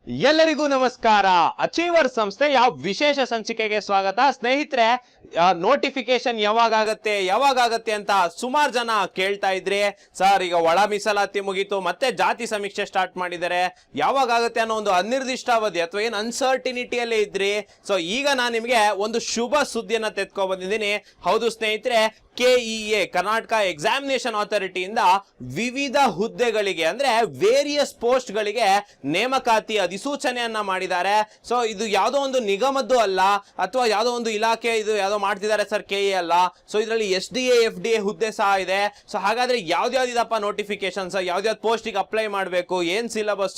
ಎಲ್ಲರಿಗೂ ನಮಸ್ಕಾರ. ಅಚೀವರ್ ಸಂಸ್ಥೆಯ ವಿಶೇಷ ಸಂಚಿಕೆಗೆ ಸ್ವಾಗತ. ಸ್ನೇಹಿತರೆ, ನೋಟಿಫಿಕೇಶನ್ ಯಾವಾಗತ್ತೆ ಅಂತ ಸುಮಾರು ಜನ ಕೇಳ್ತಾ ಇದ್ರಿ. ಸರ್, ಈಗ ಒಳ ಮೀಸಲಾತಿ ಮುಗೀತು, ಮತ್ತೆ ಜಾತಿ ಸಮೀಕ್ಷೆ ಸ್ಟಾರ್ಟ್ ಮಾಡಿದ್ದಾರೆ, ಯಾವಾಗತ್ತೆ ಅನ್ನೋ ಒಂದು ಅನಿರ್ದಿಷ್ಟಾವಧಿ ಅಥವಾ ಏನು ಅನ್ಸರ್ಟಿನಿಟಿಯಲ್ಲೇ ಇದ್ರಿ. ಸೊ ಈಗ ನಾನು ನಿಮಗೆ ಒಂದು ಶುಭ ಸುದ್ದಿಯನ್ನ ತೆಗೆದುಕೊ ಬಂದಿದ್ದೀನಿ. ಹೌದು ಸ್ನೇಹಿತರೆ, KEA ಕರ್ನಾಟಕ ಎಕ್ಸಾಮಿನೇಷನ್ ಅಥಾರಿಟಿಯಿಂದ ವಿವಿಧ ಹುದ್ದೆಗಳಿಗೆ ಅಂದ್ರೆ ವೇರಿಯಸ್ ಪೋಸ್ಟ್ ಗಳಿಗೆ ನೇಮಕಾತಿ ಅಧಿಸೂಚನೆಯನ್ನ ಮಾಡಿದ್ದಾರೆ. ಸೊ ಇದು ಯಾವುದೋ ಒಂದು ನಿಗಮದ್ದು ಅಲ್ಲ, ಅಥವಾ ಯಾವುದೋ ಒಂದು ಇಲಾಖೆ ಇದು ಯಾವುದೋ ಮಾಡ್ತಿದ್ದಾರೆ ಸರ್, KEA ಅಲ್ಲ. ಸೊ ಇದರಲ್ಲಿ SDA FDA ಹುದ್ದೆ ಸಹ ಇದೆ. ಸೊ ಹಾಗಾದ್ರೆ ಯಾವ್ದ್ಯಾವ್ದಿದಪ್ಪ ನೋಟಿಫಿಕೇಶನ್ಸ್, ಯಾವ್ದಾವ್ದು ಪೋಸ್ಟಿಗೆ ಅಪ್ಲೈ ಮಾಡಬೇಕು, ಏನ್ ಸಿಲೆಬಸ್,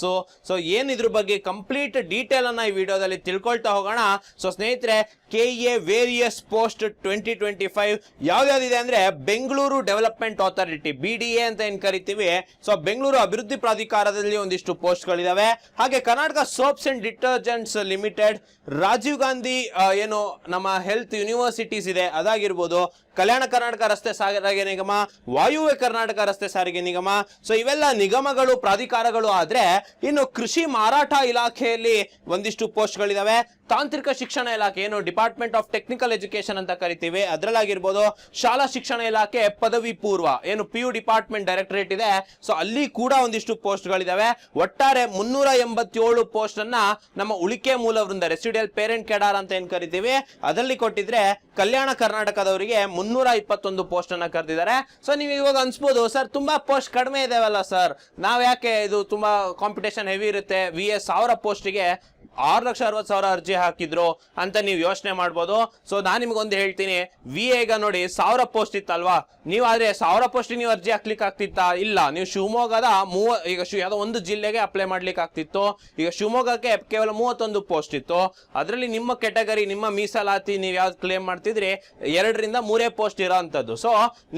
ಸೊ ಏನ್ ಇದ್ರ ಬಗ್ಗೆ ಕಂಪ್ಲೀಟ್ ಡೀಟೇಲ್ ಅನ್ನ ಈ ವಿಡಿಯೋದಲ್ಲಿ ತಿಳ್ಕೊಳ್ತಾ ಹೋಗೋಣ. ಸೊ ಸ್ನೇಹಿತರೆ, KEA ವೇರಿಯಸ್ ಪೋಸ್ಟ್ 2025 ಯಾವ್ದಾವ್ದಿದೆ ಅಂದ್ರೆ ಬೆಂಗಳೂರು ಡೆವಲಪ್ಮೆಂಟ್ ಅಥಾರಿಟಿ, BDA ಅಂತ ಏನ್ ಕರಿತೀವಿ. ಸೊ ಬೆಂಗಳೂರು ಅಭಿವೃದ್ಧಿ ಪ್ರಾಧಿಕಾರದಲ್ಲಿ ಒಂದಿಷ್ಟು ಪೋಸ್ಟ್ ಗಳಿದಾವೆ. ಹಾಗೆ Karnataka soaps and detergents limited, Rajiv Gandhi ಏನು ನಮ್ಮ ಹೆಲ್ತ್ ಯೂನಿವರ್ಸಿಟೀಸ್ ಇದೆ ಅದಾಗಿರ್ಬೋದು, ಕಲ್ಯಾಣ ಕರ್ನಾಟಕ ರಸ್ತೆ ಸಾರಿಗೆ ನಿಗಮ, ವಾಯುವ್ಯ ಕರ್ನಾಟಕ ರಸ್ತೆ ಸಾರಿಗೆ ನಿಗಮ. ಸೊ ಇವೆಲ್ಲ ನಿಗಮಗಳು, ಪ್ರಾಧಿಕಾರಗಳು. ಆದ್ರೆ ಇನ್ನು ಕೃಷಿ ಮಾರಾಟ ಇಲಾಖೆಯಲ್ಲಿ ಒಂದಿಷ್ಟು ಪೋಸ್ಟ್ ಗಳಿದಾವೆ. ತಾಂತ್ರಿಕ ಶಿಕ್ಷಣ ಇಲಾಖೆ ಏನು ಡಿಪಾರ್ಟ್ಮೆಂಟ್ ಆಫ್ ಟೆಕ್ನಿಕಲ್ ಎಜುಕೇಶನ್ ಅಂತ ಕರಿತೀವಿ, ಅದ್ರಲ್ಲಾಗಿರ್ಬೋದು. ಶಾಲಾ ಶಿಕ್ಷಣ ಇಲಾಖೆ ಪದವಿ ಪೂರ್ವ ಏನು PU ಡಿಪಾರ್ಟ್ಮೆಂಟ್ ಡೈರೆಕ್ಟರೇಟ್ ಇದೆ, ಸೊ ಅಲ್ಲಿ ಕೂಡ ಒಂದಿಷ್ಟು ಪೋಸ್ಟ್ ಗಳಿದಾವೆ. ಒಟ್ಟಾರೆ 387 ಪೋಸ್ಟ್ ಅನ್ನ ನಮ್ಮ ಉಳಿಕೆ ಮೂಲ ವೃಂದ, ರೆಸಿಡಿಯಲ್ ಪೇರೆಂಟ್ ಕೆಡಾರ್ ಅಂತ ಏನ್ ಕರಿತೀವಿ, ಅದರಲ್ಲಿ ಕೊಟ್ಟಿದ್ರೆ ಕಲ್ಯಾಣ ಕರ್ನಾಟಕದವರಿಗೆ 321 ಪೋಸ್ಟ್ ಅನ್ನ ಕರೆದಿದ್ದಾರೆ. ಸೊ ನೀವು ಇವಾಗ ಅನ್ಸ್ಬೋದು, ಸರ್ ತುಂಬಾ ಪೋಸ್ಟ್ ಕಡಿಮೆ ಇದಾವಲ್ಲ ಸರ್, ನಾವ್ ಯಾಕೆ, ಇದು ತುಂಬಾ ಕಾಂಪಿಟೇಷನ್ ಹೆವಿ ಇರುತ್ತೆ, VA 1000 ಪೋಸ್ಟಿಗೆ 6,60,000 ಅರ್ಜಿ ಹಾಕಿದ್ರು ಅಂತ ನೀವು ಯೋಚನೆ ಮಾಡ್ಬೋದು. ಸೊ ನಾನು ನಿಮ್ಗೊಂದು ಹೇಳ್ತೀನಿ, VA ಈಗ ನೋಡಿ 1000 ಪೋಸ್ಟ್ ಇತ್ತಲ್ವಾ, ನೀವು ಆದ್ರೆ 1000 ಪೋಸ್ಟ್ ನೀವು ಅರ್ಜಿ ಹಾಕ್ಲಿಕ್ಕೆ ಆಗ್ತಿತ್ತಾ? ಇಲ್ಲ. ನೀವು ಶಿವಮೊಗ್ಗದ ಈಗ ಯಾವುದೋ ಒಂದು ಜಿಲ್ಲೆಗೆ ಅಪ್ಲೈ ಮಾಡ್ಲಿಕ್ಕೆ ಆಗ್ತಿತ್ತು. ಈಗ ಶಿವಮೊಗ್ಗಕ್ಕೆ ಕೇವಲ 31 ಪೋಸ್ಟ್ ಇತ್ತು. ಅದರಲ್ಲಿ ನಿಮ್ಮ ಕೆಟಗರಿ, ನಿಮ್ಮ ಮೀಸಲಾತಿ ನೀವು ಯಾವ್ದು ಕ್ಲೇಮ್ ಮಾಡ್ತಿದ್ರಿ, 2ರಿಂದ 3 ಪೋಸ್ಟ್ ಇರೋ ಅಂತದ್ದು. ಸೊ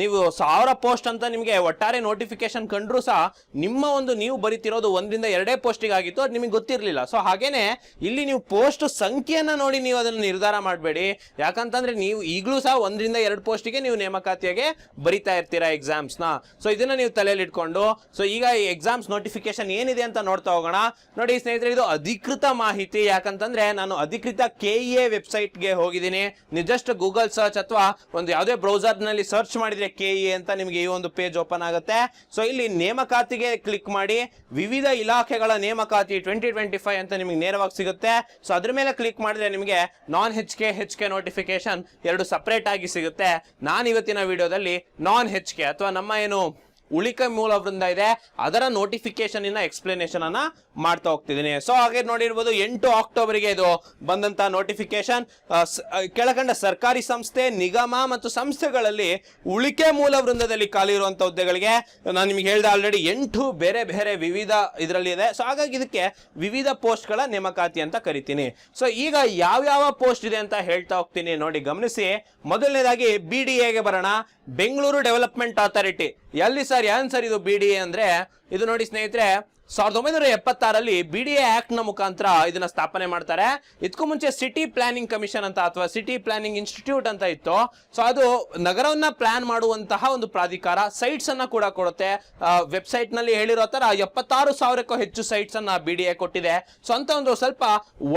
ನೀವು 1000 ಪೋಸ್ಟ್ ಅಂತ ನಿಮಗೆ ಒಟ್ಟಾರೆ ನೋಟಿಫಿಕೇಶನ್ ಕಂಡ್ರು ಸಹ ನಿಮ್ಮ ಒಂದು ನೀವು ಬರೀತಿರೋದು 1ರಿಂದ 2 ಪೋಸ್ಟಿಗೆ ಆಗಿತ್ತು, ಅದು ನಿಮಗೆ ಗೊತ್ತಿರ್ಲಿಲ್ಲ. ಸೊ ಹಾಗೇನೆ ಇಲ್ಲಿ ನೀವು ಪೋಸ್ಟ್ ಸಂಖ್ಯೆಯನ್ನ ನೋಡಿ ನೀವು ಅದನ್ನು ನಿರ್ಧಾರ ಮಾಡಬೇಡಿ. ಯಾಕಂತಂದ್ರೆ ನೀವು ಈಗಲೂ ಸಹ 1ರಿಂದ 2 ಪೋಸ್ಟಿಗೆ ನೀವು ನೇಮಕಾತಿಯಾಗೆ ಬರಿತಾ ಇರ್ತೀರಾ ಎಕ್ಸಾಮ್ಸ್ ನ. ಸೊ ಇದನ್ನ ನೀವು ತಲೆಯಲ್ಲಿ ಇಟ್ಕೊಂಡು, ಸೊ ಈಗ ಈ ಎಕ್ಸಾಮ್ಸ್ ನೋಟಿಫಿಕೇಶನ್ ಏನಿದೆ ಅಂತ ನೋಡ್ತಾ ಹೋಗೋಣ. ನೋಡಿ ಸ್ನೇಹಿತರೆ, ಇದು ಅಧಿಕೃತ ಮಾಹಿತಿ. ಯಾಕಂತಂದ್ರೆ ನಾನು ಅಧಿಕೃತ KEA ವೆಬ್ಸೈಟ್ ಗೆ ಹೋಗಿದ್ದೀನಿ. ನೀವು ಜಸ್ಟ್ ಗೂಗಲ್ ಸರ್ಚ್ ಅಥವಾ ಒಂದು ಯಾವುದೇ ಬ್ರೌಸರ್ ನಲ್ಲಿ ಸರ್ಚ್ ಮಾಡಿದ್ರೆ KEA ಅಂತ ನಿಮಗೆ ಈ ಒಂದು ಪೇಜ್ ಓಪನ್ ಆಗುತ್ತೆ. ಸೊ ಇಲ್ಲಿ ನೇಮಕಾತಿಗೆ ಕ್ಲಿಕ್ ಮಾಡಿ, ವಿವಿಧ ಇಲಾಖೆಗಳ ನೇಮಕಾತಿ 2025 ಅಂತ ನಿಮಗೆ ನೇರವಾಗಿ ಸಿಗುತ್ತೆ. ಸೊ ಅದ್ರ ಮೇಲೆ ಕ್ಲಿಕ್ ಮಾಡಿದ್ರೆ ನಿಮಗೆ ನಾನ್ HK ನೋಟಿಫಿಕೇಶನ್ 2 ಸಪರೇಟ್ ಆಗಿ ಸಿಗುತ್ತೆ. ನಾನು ಇವತ್ತಿನ ವಿಡಿಯೋದಲ್ಲಿ ನಾನ್ HK ಅಥವಾ ನಮ್ಮ ಏನು ಉಳಿಕೆ ಮೂಲ ವೃಂದ ಇದೆ ಅದರ ನೋಟಿಫಿಕೇಶನ್ ಇನ್ನ ಎಕ್ಸ್ಪ್ಲನೇಷನ್ ಅನ್ನ ಮಾಡ್ತಾ ಹೋಗ್ತಿದ್ದೀನಿ. ಸೊ ಹಾಗೆ ನೋಡಿರ್ಬೋದು, 8 ಅಕ್ಟೋಬರ್ಗೆ ಇದು ಬಂದಂತ ನೋಟಿಫಿಕೇಶನ್. ಕೆಳಕಂಡ ಸರ್ಕಾರಿ ಸಂಸ್ಥೆ, ನಿಗಮ ಮತ್ತು ಸಂಸ್ಥೆಗಳಲ್ಲಿ ಉಳಿಕೆ ಮೂಲ ವೃಂದದಲ್ಲಿ ಖಾಲಿ ಇರುವಂತಹ ಹುದ್ದೆಗಳಿಗೆ ನಾನು ನಿಮ್ಗೆ ಹೇಳ್ದೆ ಆಲ್ರೆಡಿ 8 ಬೇರೆ ಬೇರೆ ವಿವಿಧ ಇದರಲ್ಲಿ ಇದೆ. ಸೊ ಹಾಗಾಗಿ ಇದಕ್ಕೆ ವಿವಿಧ ಪೋಸ್ಟ್ ಗಳ ನೇಮಕಾತಿ ಅಂತ ಕರಿತೀನಿ. ಸೊ ಈಗ ಯಾವ ಪೋಸ್ಟ್ ಇದೆ ಅಂತ ಹೇಳ್ತಾ ಹೋಗ್ತೀನಿ, ನೋಡಿ ಗಮನಿಸಿ. ಮೊದಲನೇದಾಗಿ BDAಗೆ ಬರೋಣ. Bengaluru development authority. ಎಲ್ಲಿ ಸರ್, ಏನ್ ಸರ್ ಇದು BDA ಅಂದ್ರೆ? ಇದು ನೋಡಿ ಸ್ನೇಹಿತರೆ, 1976ರಲ್ಲಿ BDA ಆಕ್ಟ್ ನ ಮುಖಾಂತರ ಇದನ್ನ ಸ್ಥಾಪನೆ ಮಾಡ್ತಾರೆ. ಇದಕ್ಕೂ ಮುಂಚೆ ಸಿಟಿ ಪ್ಲಾನಿಂಗ್ ಕಮಿಷನ್ ಅಂತ ಅಥವಾ ಸಿಟಿ ಪ್ಲಾನಿಂಗ್ ಇನ್ಸ್ಟಿಟ್ಯೂಟ್ ಅಂತ ಇತ್ತು. ಸೊ ಅದು ನಗರವನ್ನ ಪ್ಲಾನ್ ಮಾಡುವಂತಹ ಒಂದು ಪ್ರಾಧಿಕಾರ. ಸೈಟ್ಸ್ ಅನ್ನ ಕೂಡ ಕೊಡುತ್ತೆ. ವೆಬ್ಸೈಟ್ ನಲ್ಲಿ ಹೇಳಿರೋ ತರ 76,000ಕ್ಕೂ ಹೆಚ್ಚು ಸೈಟ್ಸ್ ಅನ್ನ BDA ಕೊಟ್ಟಿದೆ. ಸೊ ಅಂತ ಒಂದು ಸ್ವಲ್ಪ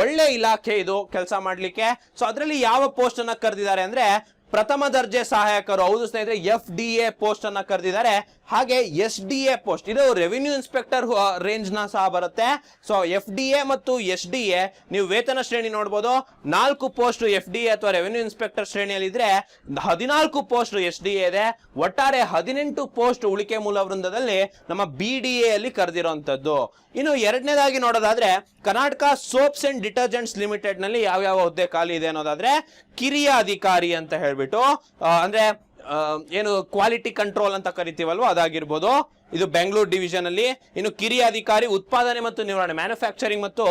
ಒಳ್ಳೆ ಇಲಾಖೆ ಇದು ಕೆಲಸ ಮಾಡ್ಲಿಕ್ಕೆ. ಸೊ ಅದರಲ್ಲಿ ಯಾವ ಪೋಸ್ಟ್ ಅನ್ನ ಕರೆದಿದ್ದಾರೆ ಅಂದ್ರೆ ಪ್ರಥಮ ದರ್ಜೆ ಸಹಾಯಕರು. ಹೌದು ಸ್ನೇಹಿತರೆ, FDA ಪೋಸ್ಟ್ ಅನ್ನ ಕರೆದಿದ್ದಾರೆ. ಹಾಗೆ SDA ಪೋಸ್ಟ್, ಇದು ರೆವಿನ್ಯೂ ಇನ್ಸ್ಪೆಕ್ಟರ್ ರೇಂಜ್ ನ ಸಹ ಬರುತ್ತೆ. ಸೊ FDA ಮತ್ತು SDA ನೀವು ವೇತನ ಶ್ರೇಣಿ ನೋಡಬಹುದು. 4 ಪೋಸ್ಟ್ FDA ಅಥವಾ ರೆವಿನ್ಯೂ ಇನ್ಸ್ಪೆಕ್ಟರ್ ಶ್ರೇಣಿಯಲ್ಲಿ ಇದ್ರೆ 14 ಪೋಸ್ಟ್ SDA ಇದೆ. ಒಟ್ಟಾರೆ 18 ಪೋಸ್ಟ್ ಉಳಿಕೆ ಮೂಲ ವೃಂದದಲ್ಲಿ ನಮ್ಮ BDA ಅಲ್ಲಿ ಕರೆದಿರುವಂತದ್ದು. ಇನ್ನು ಎರಡನೇದಾಗಿ ನೋಡೋದಾದ್ರೆ, Karnataka soaps and detergents limited ನಲ್ಲಿ ಯಾವ ಹುದ್ದೆ ಖಾಲಿ ಇದೆ ಅನ್ನೋದಾದ್ರೆ, ಕಿರಿಯ ಅಧಿಕಾರಿ ಅಂತ ಹೇಳ್ಬಿಟ್ಟು, ಅಂದ್ರೆ ಏನು ಕ್ವಾಲಿಟಿ ಕಂಟ್ರೋಲ್ ಅಂತ ಕರಿತೀವಲ್ವ ಅದಾಗಿರ್ಬೋದು. ಇದು ಬೆಂಗಳೂರು ಡಿವಿಷನ್ ಅಲ್ಲಿ. ಇನ್ನು ಕಿರಿಯ ಅಧಿಕಾರಿ ಉತ್ಪಾದನೆ ಮತ್ತು ನಿರ್ವಹಣೆ, ಮ್ಯಾನುಫ್ಯಾಕ್ಚರಿಂಗ್ ಮತ್ತು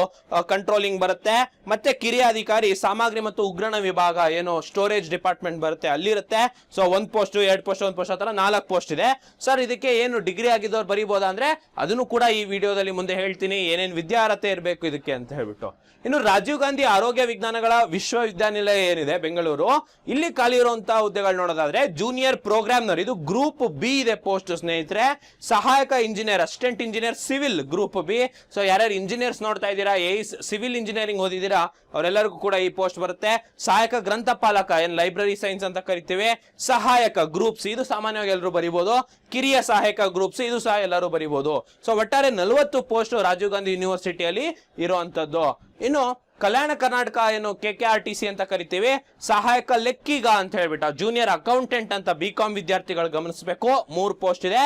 ಕಂಟ್ರೋಲಿಂಗ್ ಬರುತ್ತೆ. ಮತ್ತೆ ಕಿರಿಯ ಅಧಿಕಾರಿ ಸಾಮಗ್ರಿ ಮತ್ತು ಉಗ್ರಾಣ ವಿಭಾಗ ಏನು ಸ್ಟೋರೇಜ್ ಡಿಪಾರ್ಟ್ಮೆಂಟ್ ಬರುತ್ತೆ, ಅಲ್ಲಿರುತ್ತೆ. ಸೊ 1 ಪೋಸ್ಟ್ 2 ಪೋಸ್ಟ್ 1 ಪೋಸ್ಟ್ ಆತರ 4 ಪೋಸ್ಟ್ ಇದೆ. ಸರ್ ಇದಕ್ಕೆ ಏನು ಡಿಗ್ರಿ ಆಗಿದ್ದವ್ರು ಬರೀಬಹುದಾ ಅಂದ್ರೆ ಅದನ್ನು ಕೂಡ ಈ ವಿಡಿಯೋದಲ್ಲಿ ಮುಂದೆ ಹೇಳ್ತೀನಿ, ಏನೇನು ವಿದ್ಯಾರ್ಹತೆ ಇರಬೇಕು ಇದಕ್ಕೆ ಅಂತ ಹೇಳ್ಬಿಟ್ಟು. ಇನ್ನು ರಾಜೀವ್ ಗಾಂಧಿ ಆರೋಗ್ಯ ವಿಜ್ಞಾನಗಳ ವಿಶ್ವವಿದ್ಯಾನಿಲಯ ಏನಿದೆ ಬೆಂಗಳೂರು, ಇಲ್ಲಿ ಖಾಲಿ ಇರುವಂತಹ ಹುದ್ದೆಗಳು ನೋಡೋದಾದ್ರೆ ಜೂನಿಯರ್ ಪ್ರೋಗ್ರಾಮ್ನರ್, ಇದು ಗ್ರೂಪ್ B ಇದೆ ಪೋಸ್ಟ್ ಸ್ನೇಹಿತರೆ. ಸಹಾಯಕ engineer, assistant engineer civil group B. So ಯಾರ್ಯಾರು ಇಂಜಿನಿಯರ್ಸ್ ನೋಡ್ತಾ ಇದ್ದೀರಾ, ಸಿವಿಲ್ ಇಂಜಿನಿಯರಿಂಗ್ ಓದಿದ್ದೀರಾ ಅವರೆಲ್ಲರಿಗೂ ಕೂಡ ಈ ಪೋಸ್ಟ್ ಬರುತ್ತೆ. ಸಹಾಯಕ ಗ್ರಂಥಪಾಲಕ, ಏನ್ ಲೈಬ್ರರಿ ಸೈನ್ಸ್ ಅಂತ ಕರಿತೀವಿ. ಸಹಾಯಕ ಗ್ರೂಪ್ ಸಿ, ಇದು ಸಾಮಾನ್ಯವಾಗಿ ಎಲ್ಲರೂ ಬರೀಬಹುದು. ಕಿರಿಯ ಸಹಾಯಕ ಗ್ರೂಪ್ ಸಿ, ಇದು ಸಹ ಎಲ್ಲರೂ ಬರೀಬಹುದು. ಸೊ ಒಟ್ಟಾರೆ 40 ಪೋಸ್ಟ್ ರಾಜೀವ್ ಗಾಂಧಿ ಯೂನಿವರ್ಸಿಟಿಯಲ್ಲಿ ಇರುವಂತದ್ದು. ಇನ್ನು ಕಲ್ಯಾಣ ಕರ್ನಾಟಕ ಏನು KKRTC ಅಂತ ಕರಿತೀವಿ, ಸಹಾಯಕ ಲೆಕ್ಕಿಗ ಅಂತ ಹೇಳ್ಬಿಟ್ಟು ಜೂನಿಯರ್ ಅಕೌಂಟೆಂಟ್ ಅಂತ BCom ವಿದ್ಯಾರ್ಥಿಗಳು ಗಮನಿಸಬೇಕು, 3 ಪೋಸ್ಟ್ ಇದೆ.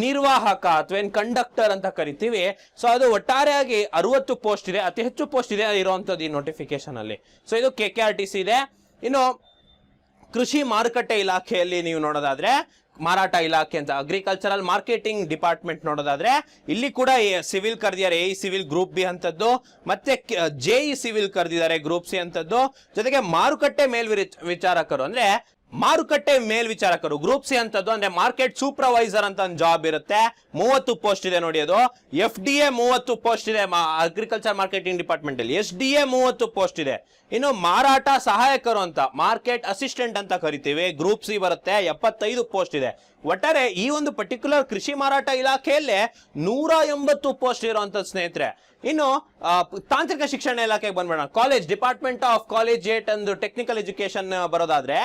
ನಿರ್ವಾಹಕ ಅಥವಾ ಏನ್ ಕಂಡಕ್ಟರ್ ಅಂತ ಕರಿತೀವಿ, ಸೊ ಅದು ಒಟ್ಟಾರೆಯಾಗಿ 60 ಪೋಸ್ಟ್ ಇದೆ, ಅತಿ ಹೆಚ್ಚು ಪೋಸ್ಟ್ ಇದೆ ಇರುವಂತದ್ದು ಈ ನೋಟಿಫಿಕೇಶನ್ ಅಲ್ಲಿ. ಸೊ ಇದು KKRTC ಇದೆ. ಇನ್ನು ಕೃಷಿ ಮಾರುಕಟ್ಟೆ ಇಲಾಖೆಯಲ್ಲಿ ನೀವು ನೋಡೋದಾದ್ರೆ, ಮಾರಾಟ ಇಲಾಖೆ ಅಂತ ಅಗ್ರಿಕಲ್ಚರಲ್ ಮಾರ್ಕೆಟಿಂಗ್ ಡಿಪಾರ್ಟ್ಮೆಂಟ್ ನೋಡೋದಾದ್ರೆ, ಇಲ್ಲಿ ಕೂಡ ಸಿವಿಲ್ ಕರೆದಿದ್ದಾರೆ, AE ಸಿವಿಲ್ ಗ್ರೂಪ್ ಬಿ ಅಂತದ್ದು, ಮತ್ತೆ JE ಸಿವಿಲ್ ಕರೆದಿದ್ದಾರೆ ಗ್ರೂಪ್ ಸಿ ಅಂತದ್ದು. ಜೊತೆಗೆ ಮಾರುಕಟ್ಟೆ ವಿಚಾರಕರು ಅಂದ್ರೆ ಮಾರುಕಟ್ಟೆ ಮೇಲ್ವಿಚಾರಕರು ಗ್ರೂಪ್ ಸಿ ಅಂತದ್ದು, ಅಂದ್ರೆ ಮಾರ್ಕೆಟ್ ಸೂಪರ್ವೈಸರ್ ಅಂತ ಒಂದು ಜಾಬ್ ಇರುತ್ತೆ. 30 ಪೋಸ್ಟ್ ಇದೆ ನೋಡಿ. ಅದು FDA 30 ಪೋಸ್ಟ್ ಇದೆ ಅಗ್ರಿಕಲ್ಚರ್ ಮಾರ್ಕೆಟಿಂಗ್ ಡಿಪಾರ್ಟ್ಮೆಂಟ್ ಅಲ್ಲಿ. SDA 30 ಪೋಸ್ಟ್ ಇದೆ. ಇನ್ನು ಮಾರಾಟ ಸಹಾಯಕರು ಅಂತ ಮಾರ್ಕೆಟ್ ಅಸಿಸ್ಟೆಂಟ್ ಅಂತ ಕರಿತೀವಿ, ಗ್ರೂಪ್ ಸಿ ಬರುತ್ತೆ, 75 ಪೋಸ್ಟ್ ಇದೆ. ಒಟ್ಟಾರೆ ಈ ಒಂದು ಪರ್ಟಿಕ್ಯುಲರ್ ಕೃಷಿ ಮಾರಾಟ ಇಲಾಖೆಯಲ್ಲೇ 180 ಪೋಸ್ಟ್ ಇರುವಂತದ್ದು ಸ್ನೇಹಿತರೆ. ಇನ್ನು ತಾಂತ್ರಿಕ ಶಿಕ್ಷಣ ಇಲಾಖೆಗೆ ಬಂದ್ಬೇಡ, college department of collegiate and technical education ಬರೋದಾದ್ರೆ,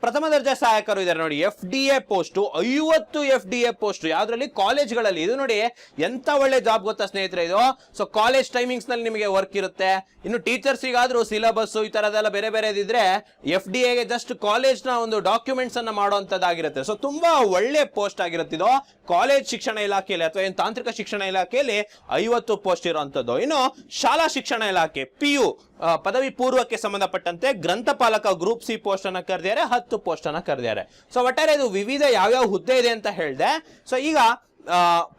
ಪ್ರಥಮ ದರ್ಜೆ ಸಹಾಯಕರು ಇದ್ದಾರೆ ನೋಡಿ, FDA ಪೋಸ್ಟ್ 50 FDA ಪೋಸ್ಟ್ ಯಾವ್ದ್ರಲ್ಲಿ, ಕಾಲೇಜ್ಗಳಲ್ಲಿ. ಇದು ನೋಡಿ ಎಂತ ಒಳ್ಳೆ ಜಾಬ್ ಗೊತ್ತಾ ಸ್ನೇಹಿತರೆ ಇದು. ಸೊ ಕಾಲೇಜ್ ಟೈಮಿಂಗ್ಸ್ ನಲ್ಲಿ ನಿಮಗೆ ವರ್ಕ್ ಇರುತ್ತೆ. ಇನ್ನು ಟೀಚರ್ಸಿಗಾದ್ರೂ ಸಿಲೆಬಸ್ ಈ ತರದೆಲ್ಲ ಬೇರೆ ಬೇರೆ ಇದ್ರೆ FDA ಗೆ ಜಸ್ಟ್ ಕಾಲೇಜ್ ನ ಒಂದು ಡಾಕ್ಯುಮೆಂಟ್ಸ್ ಅನ್ನ ಮಾಡುವಂತದ್ದಾಗಿರುತ್ತೆ. ಸೊ ತುಂಬಾ ಒಳ್ಳೆ ಪೋಸ್ಟ್ ಆಗಿರುತ್ತೆ ಇದು ಕಾಲೇಜ್ ಶಿಕ್ಷಣ ಇಲಾಖೆಯಲ್ಲಿ ಅಥವಾ ಏನು ತಾಂತ್ರಿಕ ಶಿಕ್ಷಣ ಇಲಾಖೆಯಲ್ಲಿ 50 ಪೋಸ್ಟ್ ಇರುವಂತದ್ದು. ಇನ್ನು ಶಾಲಾ ಶಿಕ್ಷಣ ಇಲಾಖೆ PU ಪದವಿ ಪೂರ್ವಕ್ಕೆ ಸಂಬಂಧಪಟ್ಟಂತೆ ಗ್ರಂಥಪಾಲಕ ಗ್ರೂಪ್ ಸಿ ಪೋಸ್ಟ್ ಅನ್ನ ಕರೆದಿದ್ದಾರೆ, 10 ಪೋಸ್ಟ್ ಅನ್ನ ಕರೆದಿದ್ದಾರೆ. ಸೊ ಒಟ್ಟಾರೆ ಇದು ವಿವಿಧ ಯಾವ್ಯಾವ ಹುದ್ದೆ ಇದೆ ಅಂತ ಹೇಳಿದೆ. ಸೊ ಈಗ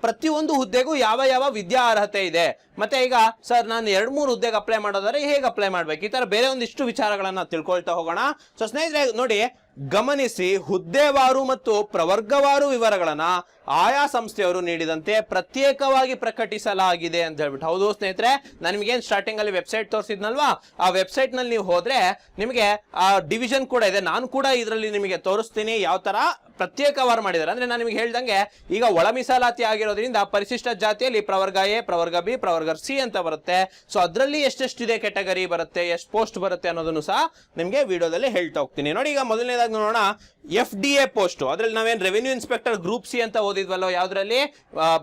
ಪ್ರತಿಯೊಂದು ಹುದ್ದೆಗೂ ಯಾವ ಯಾವ ವಿದ್ಯಾ ಅರ್ಹತೆ ಇದೆ, ಮತ್ತೆ ಈಗ ಸರ್ ನಾನು 2-3 ಹುದ್ದೆಗೆ ಅಪ್ಲೈ ಮಾಡೋದಾದ್ರೆ ಹೇಗೆ ಅಪ್ಲೈ ಮಾಡ್ಬೇಕು, ಈ ತರ ಬೇರೆ ಒಂದಿಷ್ಟು ವಿಚಾರಗಳನ್ನ ತಿಳ್ಕೊಳ್ತಾ ಹೋಗೋಣ. ಸೊ ಸ್ನೇಹಿತರೆ ನೋಡಿ, ಗಮನಿಸಿ, ಹುದ್ದೆವಾರು ಮತ್ತು ಪ್ರವರ್ಗವಾರು ವಿವರಗಳನ್ನ ಆಯಾ ಸಂಸ್ಥೆಯವರು ನೀಡಿದಂತೆ ಪ್ರತ್ಯೇಕವಾಗಿ ಪ್ರಕಟಿಸಲಾಗಿದೆ ಅಂತ ಹೇಳ್ಬಿಟ್ಟು. ಹೌದು ಸ್ನೇಹಿತರೆ, ನಾನು ನಿಮ್ಗೇನ್ ಸ್ಟಾರ್ಟಿಂಗ್ ಅಲ್ಲಿ ವೆಬ್ಸೈಟ್ ತೋರಿಸಿದ್ನಲ್ವಾ, ಆ ವೆಬ್ಸೈಟ್ ನಲ್ಲಿ ನೀವು ಹೋದ್ರೆ ನಿಮಗೆ ಆ ಡಿವಿಷನ್ ಕೂಡ ಇದೆ. ನಾನು ಕೂಡ ಇದರಲ್ಲಿ ನಿಮಗೆ ತೋರಿಸ್ತೀನಿ ಯಾವ ತರ ಪ್ರತ್ಯೇಕವಾರು ಮಾಡಿದ್ದಾರೆ. ಅಂದ್ರೆ ನಾನು ನಿಮಗೆ ಹೇಳ್ದಂಗೆ ಈಗ ಒಳ ಮೀಸಲಾತಿ ಆಗಿರೋದ್ರಿಂದ ಪರಿಶಿಷ್ಟ ಜಾತಿಯಲ್ಲಿ ಪ್ರವರ್ಗ A, ಪ್ರವರ್ಗ B, ಪ್ರವರ್ಗ C ಅಂತ ಬರುತ್ತೆ. ಸೊ ಅದರಲ್ಲಿ ಎಷ್ಟೆಷ್ಟಿದೆ ಕೆಟಗರಿ ಬರುತ್ತೆ, ಎಷ್ಟು ಪೋಸ್ಟ್ ಬರುತ್ತೆ ಅನ್ನೋದನ್ನು ಸಹ ನಿಮ್ಗೆ ವಿಡಿಯೋದಲ್ಲಿ ಹೇಳ್ತಾ ಹೋಗ್ತೀನಿ. ನೋಡಿ, ಈಗ ಮೊದಲನೇದಾಗಿ ನೋಡೋಣ FDA ಪೋಸ್ಟ್. ಅದ್ರಲ್ಲಿ ನಾವೇನ್ ರೆವಿನ್ಯೂ ಇನ್ಸ್ಪೆಕ್ಟರ್ ಗ್ರೂಪ್ ಸಿ ಅಂತ ಓದಿದ್ವಲ್ಲೋ ಯಾವ್ದ್ರಲ್ಲಿ,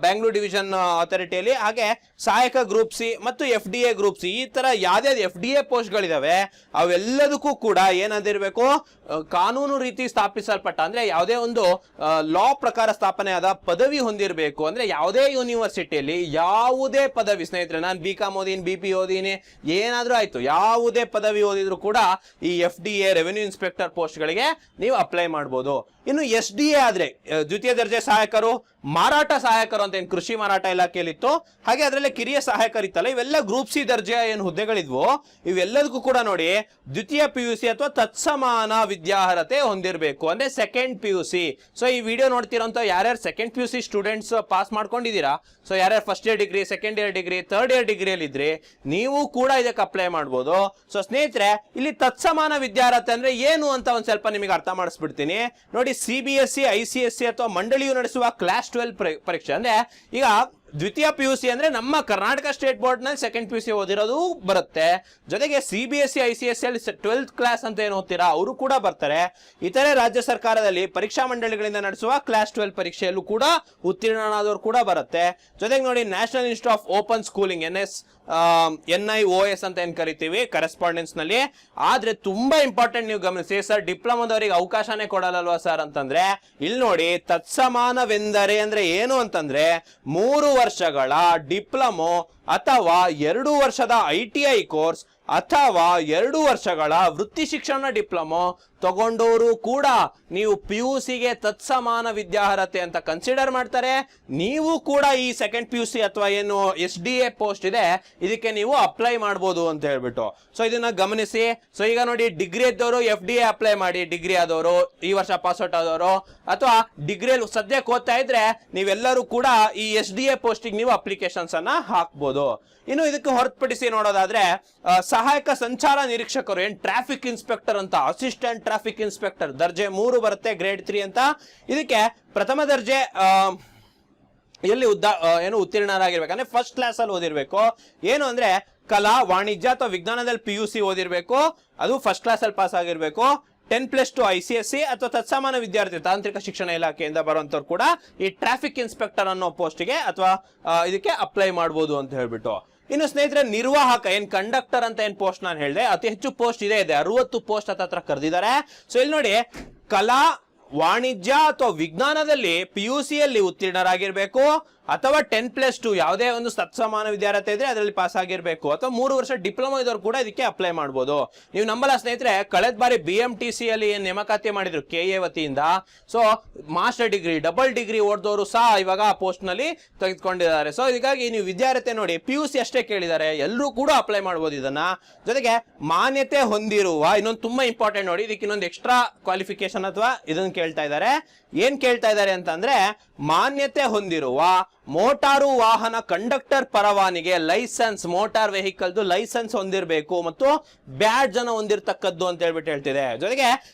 ಬ್ಯಾಂಗ್ಳೂರ್ ಡಿವಿಷನ್ ಅಥಾರಿಟಿಯಲ್ಲಿ. ಹಾಗೆ ಸಹಾಯಕ ಗ್ರೂಪ್ ಸಿ ಮತ್ತು FDA ಗ್ರೂಪ್ ಸಿ, ಈ ತರ ಯಾವ್ಯಾವ್ದು FDA ಪೋಸ್ಟ್ ಗಳಿದಾವೆ ಅವೆಲ್ಲದಕ್ಕೂ ಕೂಡ ಏನಂದಿರ್ಬೇಕು, ಕಾನೂನು ರೀತಿ ಸ್ಥಾಪಿಸಲ್ಪಟ್ಟ ಅಂದ್ರೆ ಯಾವುದೇ ಒಂದು ಲಾ ಪ್ರಕಾರ ಸ್ಥಾಪನೆ ಆದ ಪದವಿ ಹೊಂದಿರಬೇಕು. ಅಂದ್ರೆ ಯಾವುದೇ ಯೂನಿವರ್ಸಿಟಿಯಲ್ಲಿ ಯಾವುದೇ ಪದವಿ, ಸ್ನೇಹಿತರೆ ನಾನು BCom ಓದಿನಿ, BP ಓದಿನಿ, ಏನಾದ್ರೂ ಆಯ್ತು, ಯಾವುದೇ ಪದವಿ ಓದಿದ್ರು ಕೂಡ ಈ FDA ರೆವಿನ್ಯೂ ಇನ್ಸ್ಪೆಕ್ಟರ್ ಪೋಸ್ಟ್ ಗಳಿಗೆ ನೀವು ಅಪ್ಲೈ ಮಾಡಬಹುದು. ಇನ್ನು SDA ಆದ್ರೆ ದ್ವಿತೀಯ ದರ್ಜೆ ಸಹಾಯಕರು, ಮಾರಾಟ ಸಹಾಯಕರು ಅಂತ ಏನು ಕೃಷಿ ಮಾರಾಟ ಇಲಾಖೆಯಲ್ಲಿತ್ತು, ಹಾಗೆ ಅದರಲ್ಲೇ ಕಿರಿಯ ಸಹಾಯಕರಿತ್ತಲ್ಲ, ಇವೆಲ್ಲ ಗ್ರೂಪ್ ಸಿ ದರ್ಜೆಯ ಏನು ಹುದ್ದೆಗಳಿದ್ವು ಇವೆಲ್ಲದಕ್ಕೂ ಕೂಡ ನೋಡಿ ದ್ವಿತೀಯ PUC ಅಥವಾ ತತ್ಸಮಾನ ವಿದ್ಯಾರ್ಹತೆ ಹೊಂದಿರಬೇಕು, ಅಂದ್ರೆ ಸೆಕೆಂಡ್ PUC. ಸೊ ಈ ವಿಡಿಯೋ ನೋಡ್ತಿರೋಂತ ಯಾರ್ಯಾರು ಸೆಕೆಂಡ್ PUC ಸ್ಟೂಡೆಂಟ್ಸ್ ಪಾಸ್ ಮಾಡ್ಕೊಂಡಿದ್ದೀರಾ, ಸೊ ಯಾರ್ಯಾರು first year degree, second year degree, third year ಡಿಗ್ರಿಯಲ್ಲಿ ಇದ್ರೆ ನೀವು ಕೂಡ ಇದಕ್ಕೆ ಅಪ್ಲೈ ಮಾಡ್ಬೋದು. ಸೊ ಸ್ನೇಹಿತರೆ, ಇಲ್ಲಿ ತತ್ಸಮಾನ ವಿದ್ಯಾರ್ಹತೆ ಅಂದ್ರೆ ಏನು ಅಂತ ಒಂದ್ ಸ್ವಲ್ಪ ನಿಮಗೆ ಅರ್ಥ ಮಾಡಿಸ್ಬಿಡ್ತೀನಿ ನೋಡಿ. CBSE, ICSE ಅಥವಾ ಮಂಡಳಿಯು ನಡೆಸುವ ಕ್ಲಾಸ್ 12 ಪರೀಕ್ಷೆ, ಅಂದ್ರೆ ಈಗ ದ್ವಿತೀಯ PUC ಅಂದ್ರೆ ನಮ್ಮ ಕರ್ನಾಟಕ ಸ್ಟೇಟ್ ಬೋರ್ಡ್ ನಲ್ಲಿ ಸೆಕೆಂಡ್ PUC ಓದಿರೋದು ಬರುತ್ತೆ. ಜೊತೆಗೆ CBSE, ICSE ಅಲ್ಲಿ 12th ಕ್ಲಾಸ್ ಅಂತ ಏನು ಓದ್ತೀರಾ ಅವರು ಕೂಡ ಬರ್ತಾರೆ. ಇತರೆ ರಾಜ್ಯ ಸರ್ಕಾರದಲ್ಲಿ ಪರೀಕ್ಷಾ ಮಂಡಳಿಗಳಿಂದ ನಡೆಸುವ ಕ್ಲಾಸ್ 12 ಪರೀಕ್ಷೆಯಲ್ಲೂ ಕೂಡ ಉತ್ತೀರ್ಣರಾದವರು ಕೂಡ ಬರುತ್ತೆ. ಜೊತೆಗೆ ನೋಡಿ, national institute of open schooling NIOS ಅಂತ ಏನ್ ಕರಿತೀವಿ ಕರೆಸ್ಪಾಂಡೆನ್ಸ್ ನಲ್ಲಿ. ಆದ್ರೆ ತುಂಬಾ ಇಂಪಾರ್ಟೆಂಟ್, ನೀವು ಗಮನಿಸಿ ಸರ್, ಡಿಪ್ಲೊಮಾದವರಿಗೆ ಅವಕಾಶನೇ ಕೊಡಲ್ಲಲ್ವಾ ಸರ್ ಅಂತಂದ್ರೆ, ಇಲ್ಲಿ ನೋಡಿ ತತ್ಸಮಾನವೆಂದರೆ ಅಂದ್ರೆ ಏನು ಅಂತಂದ್ರೆ 3 ವರ್ಷಗಳ ಡಿಪ್ಲೊಮೊ ಅಥವಾ 2 ವರ್ಷದ ITI ಕೋರ್ಸ್ ಅಥವಾ 2 ವರ್ಷಗಳ ವೃತ್ತಿ ಶಿಕ್ಷಣ ಡಿಪ್ಲೊಮೊ ತಗೊಂಡವರು ಕೂಡ ನೀವು PUCಗೆ ತತ್ಸಮಾನ ವಿದ್ಯಾರ್ಹತೆ ಅಂತ ಕನ್ಸಿಡರ್ ಮಾಡ್ತಾರೆ. ನೀವು ಕೂಡ ಈ ಸೆಕೆಂಡ್ PUC ಅಥವಾ ಏನು SDA ಪೋಸ್ಟ್ ಇದೆ ಇದಕ್ಕೆ ನೀವು ಅಪ್ಲೈ ಮಾಡ್ಬೋದು ಅಂತ ಹೇಳ್ಬಿಟ್ಟು. ಸೊ ಇದನ್ನ ಗಮನಿಸಿ. ಸೊ ಈಗ ನೋಡಿ, ಡಿಗ್ರಿ ಇದ್ದವರು FDA ಅಪ್ಲೈ ಮಾಡಿ, ಡಿಗ್ರಿ ಆದವರು, ಈ ವರ್ಷ ಪಾಸ್ಔಟ್ ಆದವರು, ಅಥವಾ ಡಿಗ್ರಿಯಲ್ಲಿ ಸದ್ಯಕ್ಕೆ ಓದ್ತಾ ಇದ್ರೆ ನೀವೆಲ್ಲರೂ ಕೂಡ ಈ SDA ಪೋಸ್ಟಿಗೆ ನೀವು ಅಪ್ಲಿಕೇಶನ್ಸ್ ಅನ್ನ ಹಾಕ್ಬೋದು. ಇನ್ನು ಇದಕ್ಕೆ ಹೊರತುಪಡಿಸಿ ನೋಡೋದಾದ್ರೆ ಸಹಾಯಕ ಸಂಚಾರ ನಿರೀಕ್ಷಕರು, ಏನ್ ಟ್ರಾಫಿಕ್ ಇನ್ಸ್ಪೆಕ್ಟರ್ ಅಂತ, ಅಸಿಸ್ಟೆಂಟ್ ಟ್ರಾಫಿಕ್ ಇನ್ಸ್ಪೆಕ್ಟರ್ ದರ್ಜೆ 3 ಬರುತ್ತೆ, ಗ್ರೇಡ್ 3 ಅಂತ. ಇದಕ್ಕೆ ಪ್ರಥಮ ದರ್ಜೆ ಎಲ್ಲಿ ಏನು ಉತ್ತೀರ್ಣರಾಗಿರ್ಬೇಕು ಅಂದ್ರೆ ಫಸ್ಟ್ ಕ್ಲಾಸ್ ಅಲ್ಲಿ ಓದಿರ್ಬೇಕು. ಏನು ಅಂದ್ರೆ ಕಲಾ, ವಾಣಿಜ್ಯ ಅಥವಾ ವಿಜ್ಞಾನದಲ್ಲಿ PUC ಓದಿರ್ಬೇಕು, ಅದು ಫಸ್ಟ್ ಕ್ಲಾಸ್ ಅಲ್ಲಿ ಪಾಸ್ ಆಗಿರ್ಬೇಕು. 10+2 ICSE ಅಥವಾ ತತ್ಸಮಾನ ವಿದ್ಯಾರ್ಥಿ ತಾಂತ್ರಿಕ ಶಿಕ್ಷಣ ಇಲಾಖೆಯಿಂದ ಬರುವಂತವ್ರು ಕೂಡ ಈ ಟ್ರಾಫಿಕ್ ಇನ್ಸ್ಪೆಕ್ಟರ್ ಅನ್ನೋ ಪೋಸ್ಟ್ಗೆ ಅಥವಾ ಇದಕ್ಕೆ ಅಪ್ಲೈ ಮಾಡಬಹುದು ಅಂತ ಹೇಳ್ಬಿಟ್ಟು. ಇನ್ನು ಸ್ನೇಹಿತರೆ, ನಿರ್ವಾಹಕ ಏನ್ ಕಂಡಕ್ಟರ್ ಅಂತ ಏನ್ ಪೋಸ್ಟ್ ನಾನು ಹೇಳಿದೆ, ಅತಿ ಹೆಚ್ಚು ಪೋಸ್ಟ್ ಇದೆ 60 ಪೋಸ್ಟ್ ಹತ್ರ ಕರೆದಿದ್ದಾರೆ. ಸೊ ಇಲ್ಲಿ ನೋಡಿ, ಕಲಾ, ವಾಣಿಜ್ಯ ಅಥವಾ ವಿಜ್ಞಾನದಲ್ಲಿ PUC ಯಲ್ಲಿ ಉತ್ತೀರ್ಣರಾಗಿರ್ಬೇಕು ಅಥವಾ 10+2 ಯಾವುದೇ ಒಂದು ತತ್ಸಮಾನ ವಿದ್ಯಾರ್ಥಿ ಇದ್ರೆ ಅದರಲ್ಲಿ ಪಾಸ್ ಆಗಿರ್ಬೇಕು, ಅಥವಾ 3 ವರ್ಷ ಡಿಪ್ಲೊಮಾ ಇದ್ದವ್ರು ಕೂಡ ಇದಕ್ಕೆ ಅಪ್ಲೈ ಮಾಡಬಹುದು. ನೀವು ನಂಬಲ್ಲ ಸ್ನೇಹಿತರೆ, ಕಳೆದ ಬಾರಿ BMTC ಅಲ್ಲಿ ನೇಮಕಾತಿ ಮಾಡಿದ್ರು KA ವತಿಯಿಂದ. So master degree, double degree ಓದಿದವರು ಸಹ ಇವಾಗ ಆ ಪೋಸ್ಟ್ ನಲ್ಲಿ ತೆಗೆದುಕೊಂಡಿದ್ದಾರೆ. ಸೊ ಹೀಗಾಗಿ ನೀವು ವಿದ್ಯಾರ್ಥಿ ನೋಡಿ, PUC ಅಷ್ಟೇ ಕೇಳಿದ್ದಾರೆ, ಎಲ್ಲರೂ ಕೂಡ ಅಪ್ಲೈ ಮಾಡಬಹುದು ಇದನ್ನ. ಜೊತೆಗೆ ಮಾನ್ಯತೆ ಹೊಂದಿರುವ, ಇನ್ನೊಂದು ತುಂಬಾ ಇಂಪಾರ್ಟೆಂಟ್ ನೋಡಿ, ಇದಕ್ಕೆ ಇನ್ನೊಂದು ಎಕ್ಸ್ಟ್ರಾ ಕ್ವಾಲಿಫಿಕೇಶನ್ ಅಥವಾ ಇದನ್ನ ಕೇಳ್ತಾ ಇದ್ದಾರೆ. ಏನ್ ಕೇಳ್ತಾ ಇದ್ದಾರೆ ಅಂತಂದ್ರೆ, ಮಾನ್ಯತೆ ಹೊಂದಿರುವ ಮೋಟಾರು ವಾಹನ ಕಂಡಕ್ಟರ್ ಪರವಾನಿಗೆ ಲೈಸೆನ್ಸ್, ಮೋಟಾರ್ ವೆಹಿಕಲ್ದು ಲೈಸೆನ್ಸ್ ಹೊಂದಿರಬೇಕು ಮತ್ತು ಬ್ಯಾಡ್ಜ್ ಅನ್ನು ಹೊಂದಿರತಕ್ಕದ್ದು ಅಂತ ಹೇಳ್ಬಿಟ್ಟು ಹೇಳ್ತಿದೆ. ಜೊತೆಗೆ